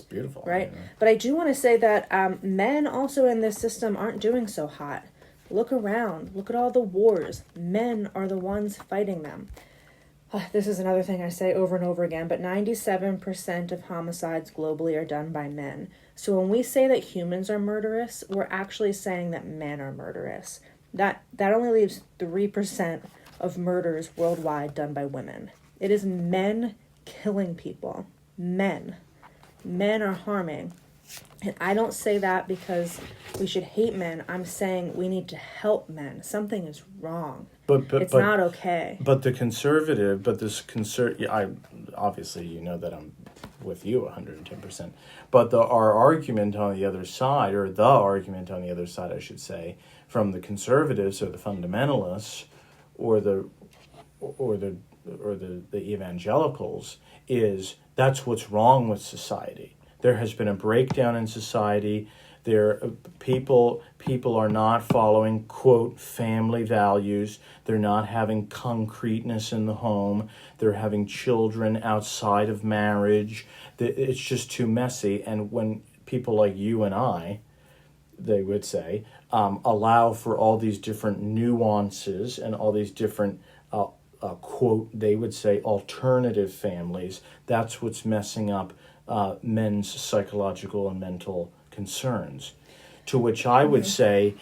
beautiful. Right? But I do want to say that men also in this system aren't doing so hot. Look around. Look at all the wars. Men are the ones fighting them. This is another thing I say over and over again, but 97% of homicides globally are done by men. So when we say that humans are murderous, we're actually saying that men are murderous. That only leaves 3% of murders worldwide done by women. It is men killing people. Men. Men are harming. And I don't say that because we should hate men. I'm saying we need to help men. Something is wrong. It's not okay. But I obviously, you know that I'm with you 110%. But our argument on the other side, or the argument on the other side, I should say, from the conservatives or the fundamentalists or the evangelicals, is that's what's wrong with society. There has been a breakdown in society. People are not following, quote, family values. They're not having concreteness in the home. They're having children outside of marriage. It's just too messy. And when people like you and I, they would say, allow for all these different nuances and all these different quote, they would say, alternative families, that's what's messing up men's psychological and mental concerns. To which I would say,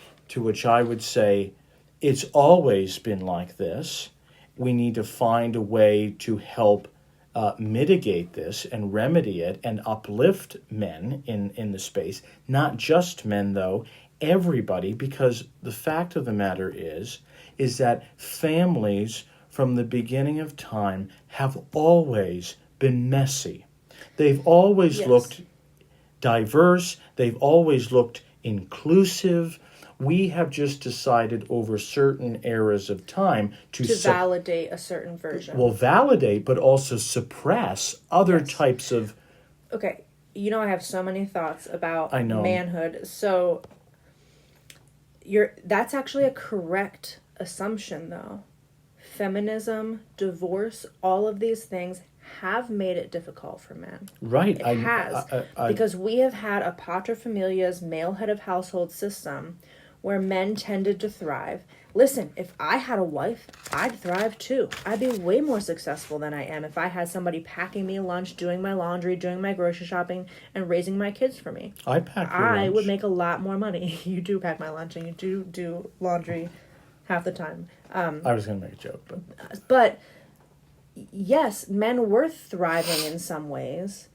it's always been like this. We need to find a way to help mitigate this and remedy it and uplift men in the space. Not just men, though, everybody, because the fact of the matter is that families from the beginning of time have always been messy. They've always looked diverse. They've always looked inclusive. We have just decided over certain eras of time to validate a certain version. Well, validate, but also suppress other types of... Okay, I have so many thoughts about I know. manhood. So that's actually a correct assumption, though. Feminism, divorce, all of these things have made it difficult for men. Right. It has. Because we have had a paterfamilias, male head of household system where men tended to thrive. Listen, if I had a wife, I'd thrive too. I'd be way more successful than I am if I had somebody packing me lunch, doing my laundry, doing my grocery shopping, and raising my kids for me. I would make a lot more money. You do pack my lunch and you do laundry half the time. I was going to make a joke, but yes, men were thriving in some ways,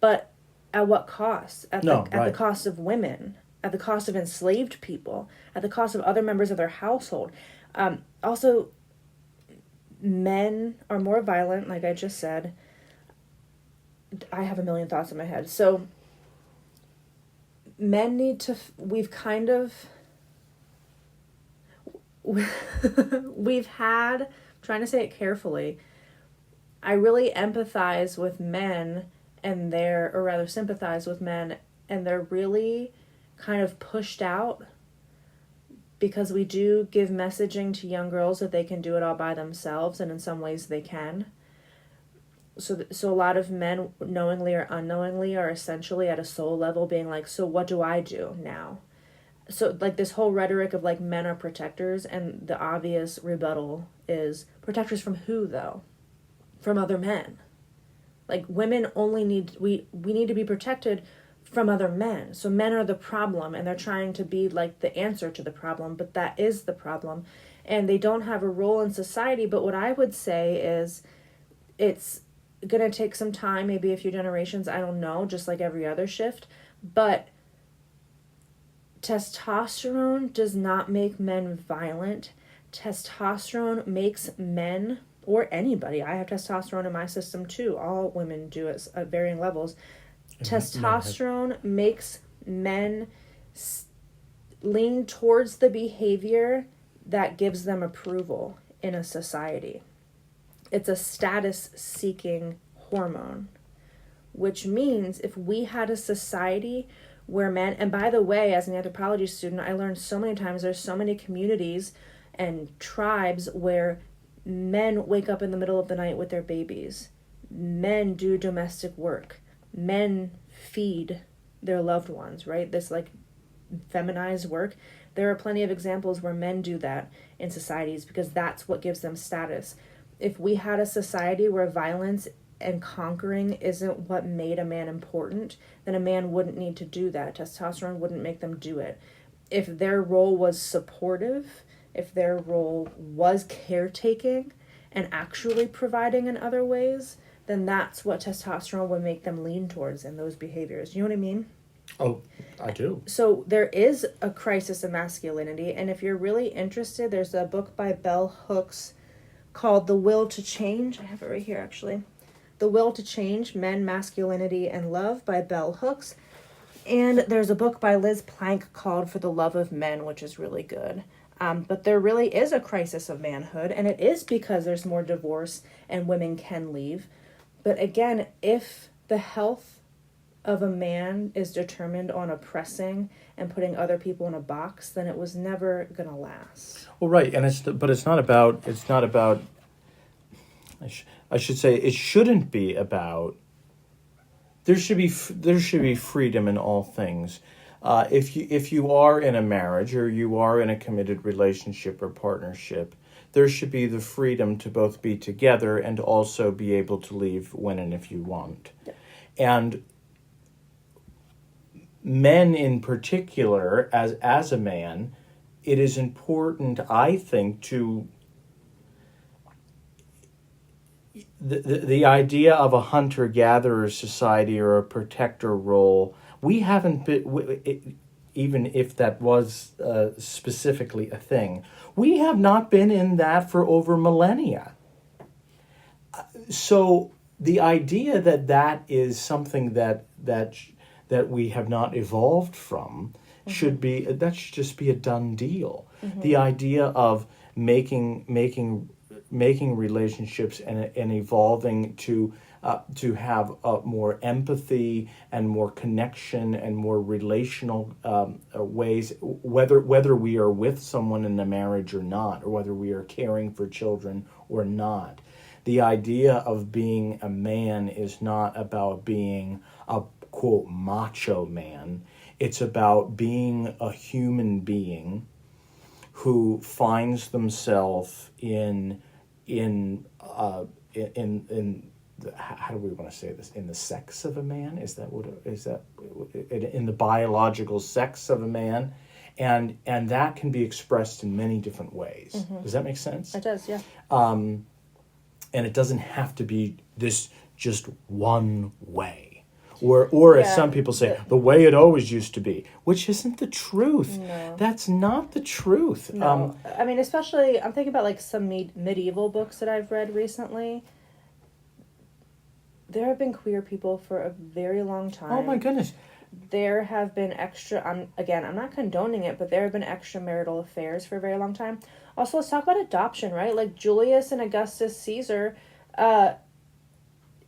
but at what cost? At the cost of women, at the cost of enslaved people, at the cost of other members of their household. Also, men are more violent, like I just said. I have a million thoughts in my head. So, men need to... We've had... I'm trying to say it carefully. I really empathize with men sympathize with men, and they're really kind of pushed out because we do give messaging to young girls that they can do it all by themselves, and in some ways they can. So a lot of men, knowingly or unknowingly, are essentially at a soul level being like, so what do I do now? So, like, this whole rhetoric of, like, men are protectors, and the obvious rebuttal is, protectors from who, though? From other men. Like, women only we need to be protected from other men. So men are the problem, and they're trying to be, like, the answer to the problem, but that is the problem. And they don't have a role in society, but what I would say is it's going to take some time, maybe a few generations, I don't know, just like every other shift. But testosterone does not make men violent. Testosterone makes men, or anybody, I have testosterone in my system too, all women do it at varying levels. Testosterone makes men lean towards the behavior that gives them approval in a society. It's a status-seeking hormone, which means if we had a society where men, and by the way, as an anthropology student, I learned so many times there's so many communities and tribes where men wake up in the middle of the night with their babies. Men do domestic work. Men feed their loved ones, right? This like feminized work. There are plenty of examples where men do that in societies because that's what gives them status. If we had a society where violence and conquering isn't what made a man important, then a man wouldn't need to do that. Testosterone wouldn't make them do it. If their role was supportive, if their role was caretaking and actually providing in other ways, then that's what testosterone would make them lean towards in those behaviors. You know what I mean? Oh, I do. So there is a crisis of masculinity, and if you're really interested, there's a book by Bell Hooks called The Will to Change. I have it right here, actually. The Will to Change, Men, Masculinity, and Love by Bell Hooks. And there's a book by Liz Plank called For the Love of Men, which is really good. But there really is a crisis of manhood, and it is because there's more divorce and women can leave. But again, if the health of a man is determined on oppressing and putting other people in a box, then it was never going to last. Well, right, and it's not about. I should say it shouldn't be about. There should be freedom in all things. If you are in a marriage or you are in a committed relationship or partnership, there should be the freedom to both be together and also be able to leave when and if you want. Yeah. And men in particular, as a man, it is important, I think, to the idea of a hunter-gatherer society or a protector role. We haven't been, even if that was specifically a thing, we have not been in that for over millennia. So the idea that is something that we have not evolved from should just be a done deal. Mm-hmm. The idea of making relationships and evolving to have more empathy and more connection and more relational ways, whether we are with someone in a marriage or not, or whether we are caring for children or not. The idea of being a man is not about being a, quote, macho man. It's about being a human being who finds themselves in how do we want to say this? In the sex of a man? Is that in the biological sex of a man? And that can be expressed in many different ways. Mm-hmm. Does that make sense? It does, yeah. And it doesn't have to be this just one way. Or as some people say, the way it always used to be, which isn't the truth. No. That's not the truth. No. I mean, especially, I'm thinking about like some medieval books that I've read recently. There have been queer people for a very long time. Oh my goodness. There have been I'm not condoning it, but there have been extramarital affairs for a very long time. Also, let's talk about adoption, right? Like Julius and Augustus Caesar,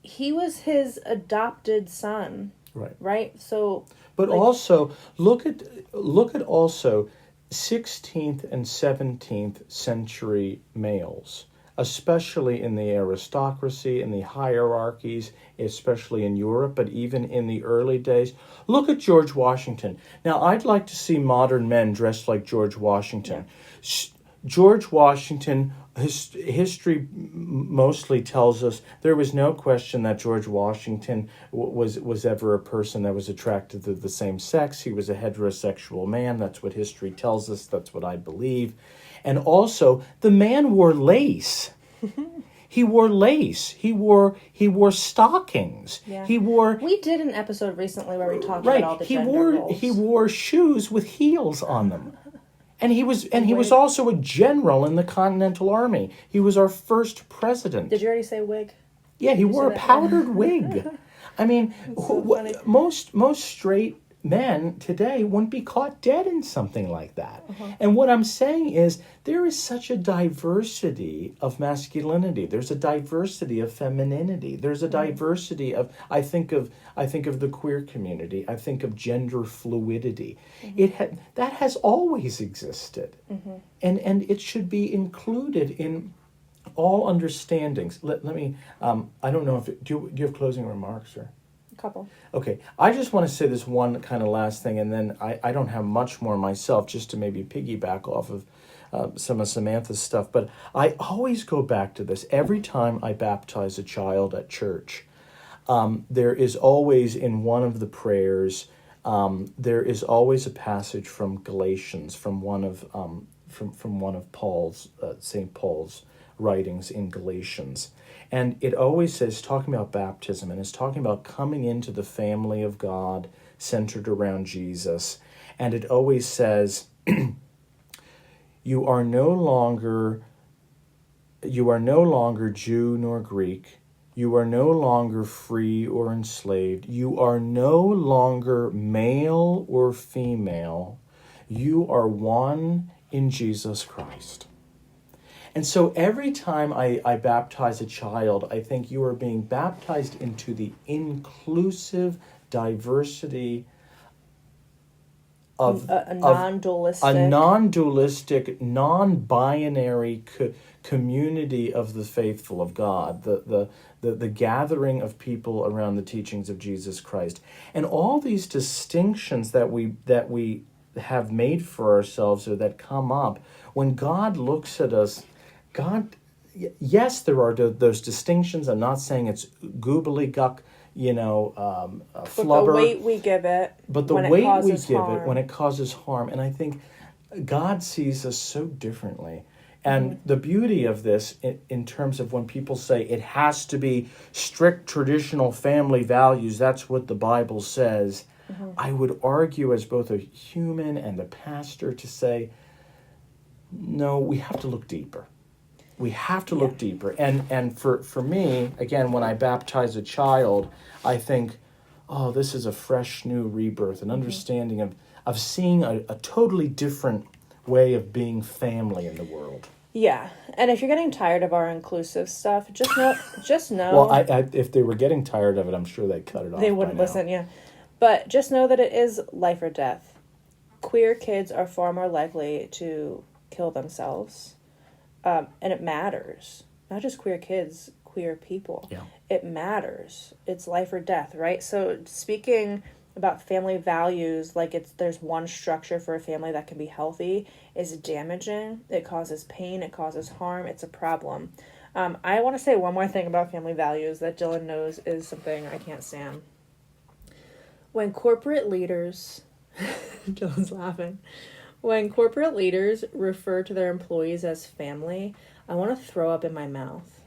he was his adopted son. Right? So, but like, also look at also 16th and 17th century males, especially in the aristocracy, in the hierarchies, especially in Europe, but even in the early days. Look at George Washington. Now, I'd like to see modern men dressed like George Washington. Yeah. George Washington, history mostly tells us there was no question that George Washington was ever a person that was attracted to the same sex. He was a heterosexual man. That's what history tells us. That's what I believe. And also, the man wore lace. He wore lace. He wore stockings. Yeah. He wore We did an episode recently where we talked about all the gender roles. He wore shoes with heels on them. And he was also a general in the Continental Army. He was our first president. Did you already say wig? Yeah, he wore a powdered wig. I mean, funny. most straight men today wouldn't be caught dead in something like that. And what I'm saying is there is such a diversity of masculinity. There's a diversity of femininity. There's a diversity of I think of the queer community. I think of gender fluidity. That has always existed. And it should be included in all understandings. Let me I don't know if do you have closing remarks, or? Couple. Okay, I just want to say this one kind of last thing, and then I don't have much more myself, just to maybe piggyback off of some of Samantha's stuff. But I always go back to this. Every time I baptize a child at church, there is always in one of the prayers, there is always a passage from Galatians, from one of Paul's, St. Paul's writings in Galatians. And it always says, talking about baptism, and it's talking about coming into the family of God centered around Jesus. And it always says, you are no longer Jew nor Greek. You are no longer free or enslaved. You are no longer male or female. You are one in Jesus Christ. And so every time I baptize a child, I think you are being baptized into the inclusive diversity of a non-dualistic, non-binary community of the faithful of God, the gathering of people around the teachings of Jesus Christ. And all these distinctions that we have made for ourselves, or that come up, when God looks at us, yes, there are those distinctions. I'm not saying it's gobbledygook, flubber. But the weight we give it, but the weight we give it when it causes harm. And I think God sees us so differently. And the beauty of this, in terms of when people say it has to be strict traditional family values, that's what the Bible says, I would argue as both a human and a pastor to say, no, we have to look deeper. We have to look deeper. And for me, again, when I baptize a child, I think, oh, this is a fresh new rebirth, an understanding of seeing a totally different way of being family in the world. Yeah. And if you're getting tired of our inclusive stuff, just know. Well, I if they were getting tired of it, I'm sure they'd cut it off. They wouldn't listen, yeah. But just know that it is life or death. Queer kids are far more likely to kill themselves. And it matters. Not just queer kids, queer people. Yeah. It matters. It's life or death, right? So speaking about family values, like there's one structure for a family that can be healthy, is damaging. It causes pain. It causes harm. It's a problem. I want to say one more thing about family values that Dillon knows is something I can't stand. When corporate leaders, Dillon's laughing. When corporate leaders refer to their employees as family, I want to throw up in my mouth.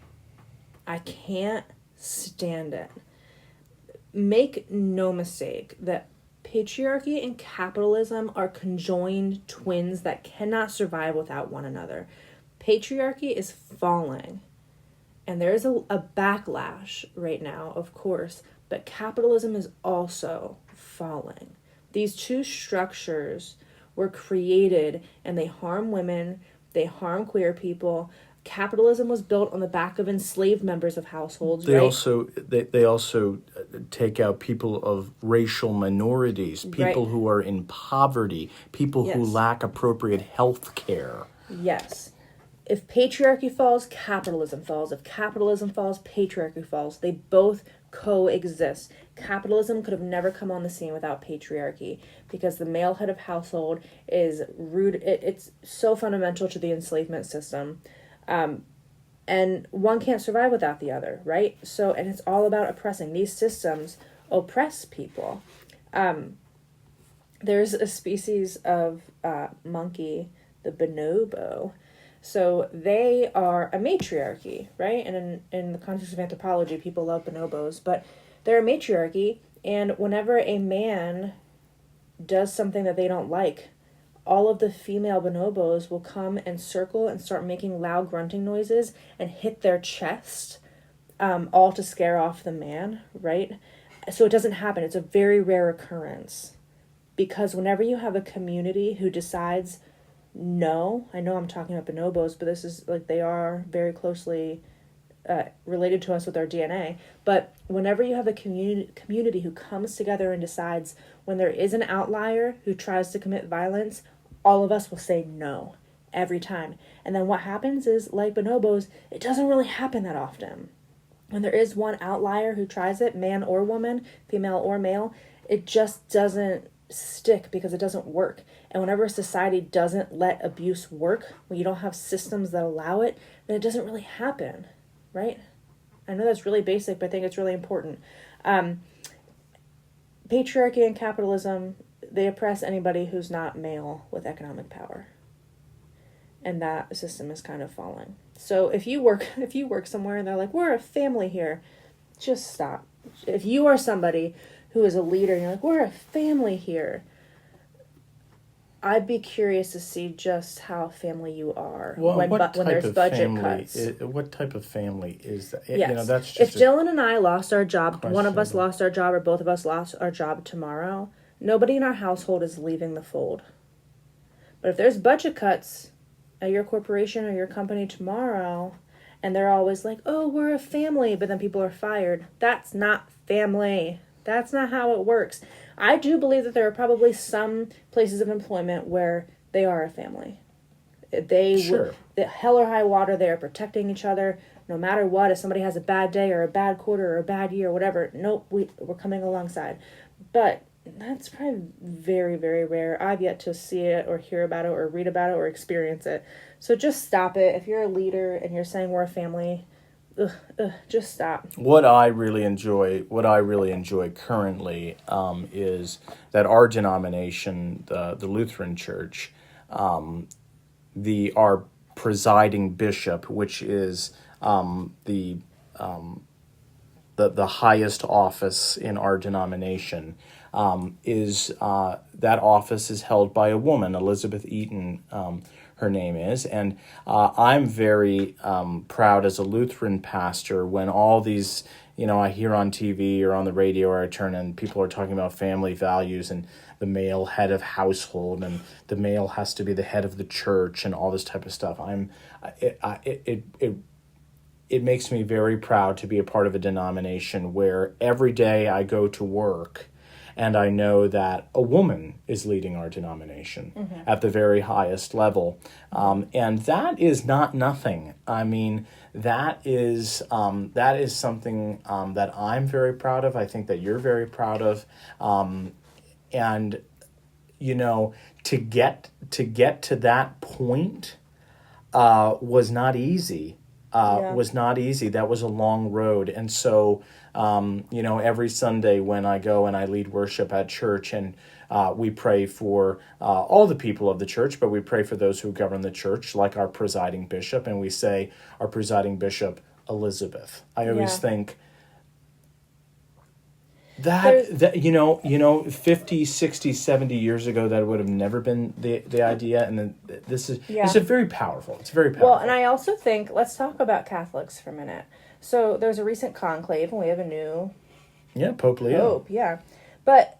I can't stand it. Make no mistake that patriarchy and capitalism are conjoined twins that cannot survive without one another. Patriarchy is falling. And there is a backlash right now, of course, but capitalism is also falling. These two structures were created and they harm women, they harm queer people. Capitalism was built on the back of enslaved members of households. They also take out people of racial minorities, people who are in poverty, people who lack appropriate health care. Yes. If patriarchy falls, capitalism falls. If capitalism falls, patriarchy falls. They both coexist. Capitalism could have never come on the scene without patriarchy because the male head of household is rude. It's so fundamental to the enslavement system. And one can't survive without the other, right? So, and it's all about oppressing. These systems oppress people. There's a species of monkey, the bonobo, So they are a matriarchy, right? And in the context of anthropology, people love bonobos, but they're a matriarchy. And whenever a man does something that they don't like, all of the female bonobos will come and circle and start making loud grunting noises and hit their chest, all to scare off the man, right? So it doesn't happen. It's a very rare occurrence. Because whenever you have a community who decides no, I know I'm talking about bonobos, but this is like they are very closely related to us with our DNA. But whenever you have a community who comes together and decides when there is an outlier who tries to commit violence, all of us will say no every time. And then what happens is, like bonobos, it doesn't really happen that often. When there is one outlier who tries it, man or woman, female or male, it just doesn't stick because it doesn't work. And whenever a society doesn't let abuse work, when you don't have systems that allow it, then it doesn't really happen, right? I know that's really basic, but I think it's really important. Patriarchy and capitalism, they oppress anybody who's not male with economic power. And that system is kind of falling. So if you work somewhere and they're like, we're a family here, just stop. If you are somebody who is a leader and you're like, we're a family here, I'd be curious to see just how family you are when there's budget cuts. What type of family is that? Yes. That's just if Dillon and I lost our job, one of us questionable. lost our job, or both of us lost our job tomorrow, nobody in our household is leaving the fold. But if there's budget cuts at your corporation or your company tomorrow, and they're always like, oh, we're a family, but then people are fired, that's not family. That's not how it works. I do believe that there are probably some places of employment where they are a family. Sure. Hell or high water, they are protecting each other no matter what. If somebody has a bad day or a bad quarter or a bad year or whatever, nope, we're coming alongside. But that's probably very, very rare. I've yet to see it or hear about it or read about it or experience it. So just stop it. If you're a leader and you're saying we're a family, just stop. What I really enjoy currently is that our denomination, the Lutheran Church, our presiding bishop, which is the highest office in our denomination, is that office is held by a woman, Elizabeth Eaton. Her name is, and I'm very proud as a Lutheran pastor when all these, I hear on TV or on the radio, or I turn and people are talking about family values and the male head of household and the male has to be the head of the church and all this type of stuff. It makes me very proud to be a part of a denomination where every day I go to work and I know that a woman is leading our denomination at the very highest level. And that is not nothing. I mean, that is something that I'm very proud of. I think that you're very proud of. And, to get to that point was not easy. Was not easy. That was a long road. And so, every Sunday when I go and I lead worship at church and we pray for all the people of the church, but we pray for those who govern the church, like our presiding bishop, and we say our presiding bishop, Elizabeth. I always think that 50, 60, 70 years ago, that would have never been the idea. And then this is very powerful. It's very powerful. Well, and I also think, let's talk about Catholics for a minute. So there's a recent conclave, and we have a new Pope Leo. Pope, yeah.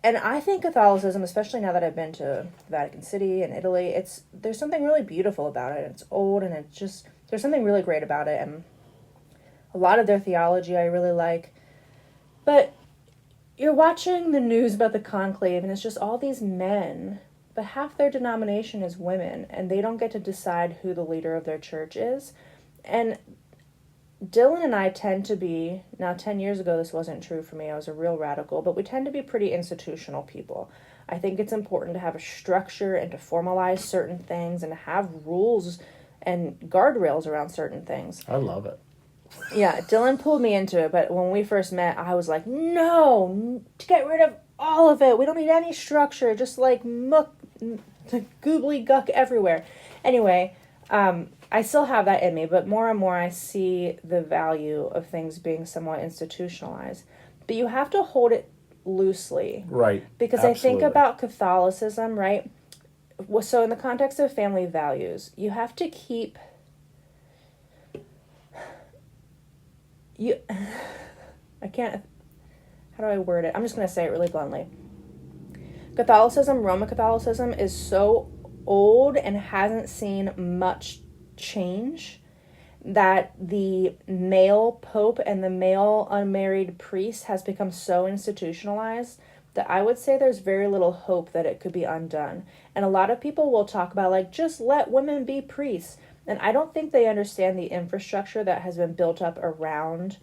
And I think Catholicism, especially now that I've been to Vatican City and Italy, there's something really beautiful about it. It's old, and there's something really great about it, and a lot of their theology I really like. But you're watching the news about the conclave, and it's just all these men, but half their denomination is women, and they don't get to decide who the leader of their church is. And Dillon and I tend to be, now 10 years ago this wasn't true for me, I was a real radical, but we tend to be pretty institutional people. I think it's important to have a structure and to formalize certain things and to have rules and guardrails around certain things. I love it. Yeah, Dillon pulled me into it, but when we first met, I was like, no, to get rid of all of it. We don't need any structure, just like muck, goobly guck everywhere. Anyway, I still have that in me, but more and more I see the value of things being somewhat institutionalized. But you have to hold it loosely. Right. Because Absolutely. I think about Catholicism, right? So in the context of family values, you have to keep... I can't... How do I word it? I'm just going to say it really bluntly. Catholicism, Roman Catholicism, is so old and hasn't seen much change that the male pope and the male unmarried priest has become so institutionalized that I would say there's very little hope that it could be undone. And a lot of people will talk about, like, just let women be priests. And I don't think they understand the infrastructure that has been built up around.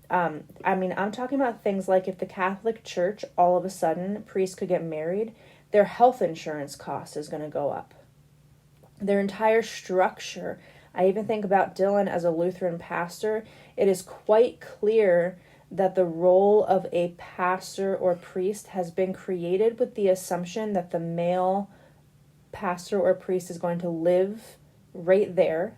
I'm talking about things like if the Catholic Church, all of a sudden, priests could get married, their health insurance cost is going to go up. Their entire structure. I even think about Dillon as a Lutheran pastor. It is quite clear that the role of a pastor or priest has been created with the assumption that the male pastor or priest is going to live right there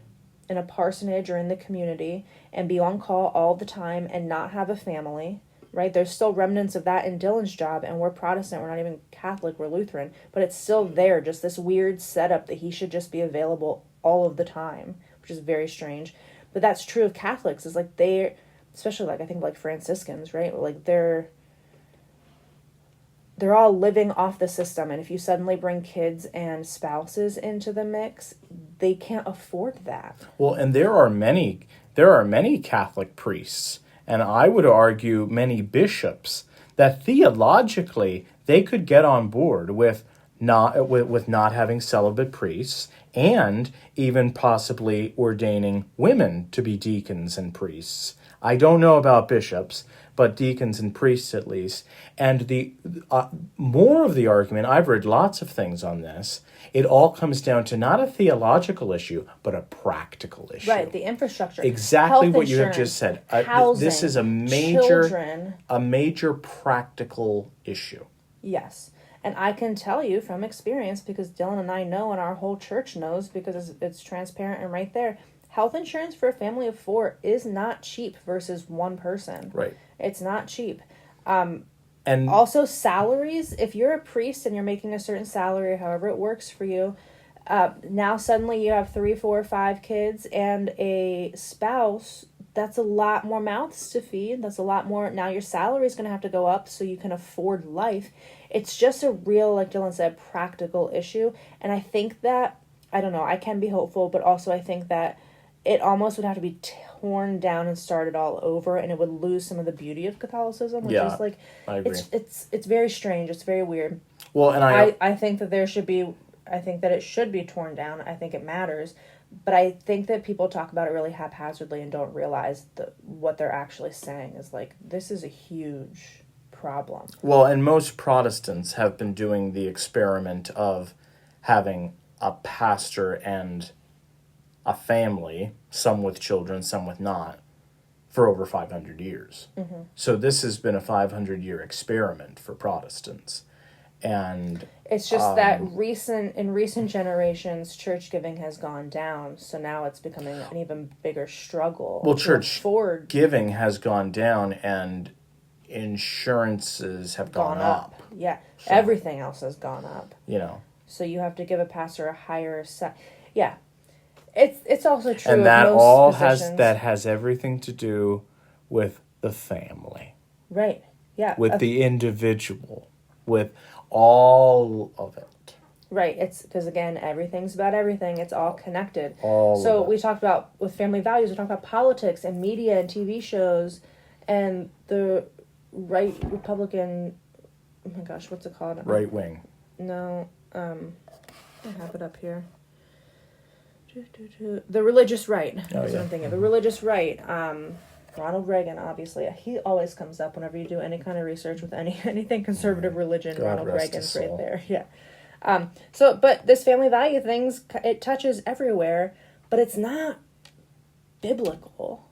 in a parsonage or in the community and be on call all the time and not have a family, right? There's still remnants of that in Dillon's job, and we're Protestant, we're not even Catholic, we're Lutheran, but it's still there, just this weird setup that he should just be available all of the time, which is very strange. But that's true of Catholics, is like they're, especially like I think like Franciscans, right? Like they're all living off the system, and if you suddenly bring kids and spouses into the mix, they can't afford that. Well, and there are many Catholic priests, and I would argue many bishops, that theologically they could get on board with not having celibate priests, and even possibly ordaining women to be deacons and priests. I don't know about bishops, but deacons and priests at least. And the more of the argument, I've read lots of things on this, it all comes down to not a theological issue, but a practical issue. Right, the infrastructure. Exactly Health what you have insurance, just said. housing, this is children. a major practical issue. Yes. And I can tell you from experience, because Dillon and I know, and our whole church knows, because it's transparent and right there, health insurance for a family of 4 is not cheap versus one person. Right. It's not cheap. And also salaries, if you're a priest and you're making a certain salary, however it works for you, now suddenly you have 3, 4, 5 kids and a spouse, that's a lot more mouths to feed. That's a lot more. Now your salary is going to have to go up so you can afford life. It's just a real, like Dillon said, practical issue. And I think that, I don't know, I can be hopeful, but also I think that it almost would have to be torn down and started all over, and it would lose some of the beauty of Catholicism, which is like, I agree. It's very strange. It's very weird. Well, and I think that I think that it should be torn down. I think it matters. But I think that people talk about it really haphazardly and don't realize what they're actually saying is like, this is a huge problem. Well, and most Protestants have been doing the experiment of having a pastor and a family, some with children, some with not, for over 500 years. Mm-hmm. So this has been a 500-year experiment for Protestants. And it's just that in recent generations, church giving has gone down, so now it's becoming an even bigger struggle. Well, church giving has gone down, and insurances have gone up. Yeah, so, everything else has gone up. You know, so you have to give a pastor a higher yeah. It's also true. And of that most all positions. has everything to do with the family. Right. Yeah. With the individual. With all of it. Right. It's because, again, everything's about everything. It's all connected. So we talked about, with family values, we talked about politics and media and TV shows and the right Republican, oh my gosh, what's it called? Right wing. No. I have it up here. The religious right. That's what I'm thinking. The religious right. Ronald Reagan, obviously, he always comes up whenever you do any kind of research with anything conservative religion. God Ronald rest Reagan's his right soul. there. Yeah. But this family value things, it touches everywhere, but it's not biblical.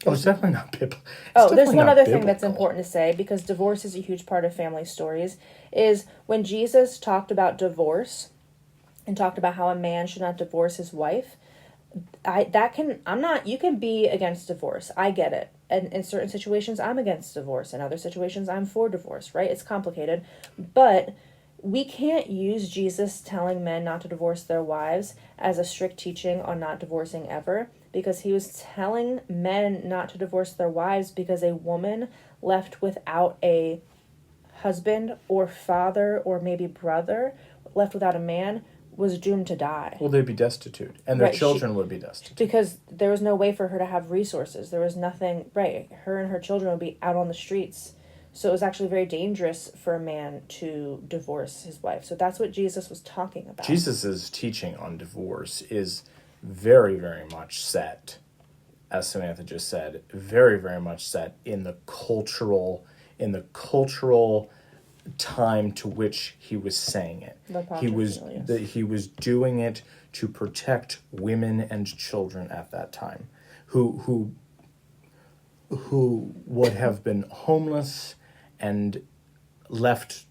Oh, it's definitely not biblical. There's one other thing that's important to say, because divorce is a huge part of family stories, is when Jesus talked about divorce, and talked about how a man should not divorce his wife. You can be against divorce. I get it. And in certain situations, I'm against divorce. In other situations, I'm for divorce, right? It's complicated. But we can't use Jesus telling men not to divorce their wives as a strict teaching on not divorcing ever, because he was telling men not to divorce their wives because a woman left without a husband or father or maybe brother, left without a man, was doomed to die. Well, they'd be destitute, and their Right, children would be destitute. Because there was no way for her to have resources. There was nothing, right? Her and her children would be out on the streets. So it was actually very dangerous for a man to divorce his wife. So that's what Jesus was talking about. Jesus' teaching on divorce is very, very much set, as Samantha just said, very, very much set in the cultural time to which he was saying it. He was doing it to protect women and children at that time, who would have been homeless and left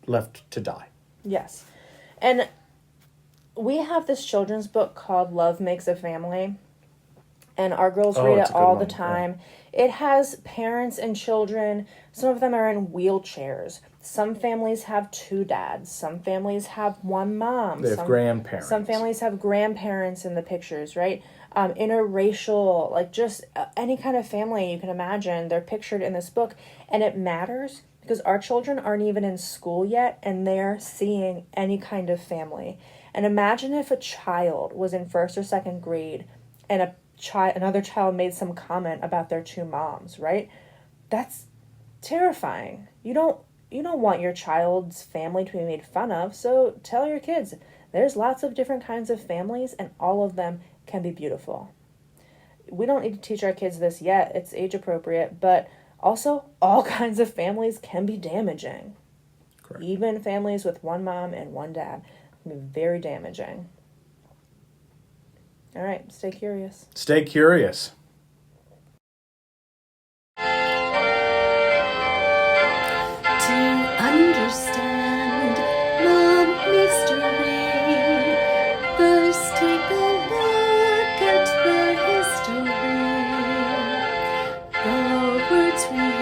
to die. Yes. And we have this children's book called Love Makes a Family, and our girls read it all the time. Yeah. It has parents and children. Some of them are in wheelchairs. Some families have 2 dads. Some families have 1 mom. They have grandparents. Some families have grandparents in the pictures, right? Interracial, like just any kind of family you can imagine, they're pictured in this book. And it matters because our children aren't even in school yet, and they're seeing any kind of family. And imagine if a child was in 1st or 2nd grade and another child made some comment about their 2 moms, right? That's terrifying. You don't want your child's family to be made fun of, so tell your kids there's lots of different kinds of families and all of them can be beautiful. We don't need to teach our kids this yet. It's age appropriate, but also all kinds of families can be damaging. Correct. Even families with 1 mom and 1 dad can be very damaging. All right, stay curious. Stay curious. To understand the mystery, first take a look at the history. The words we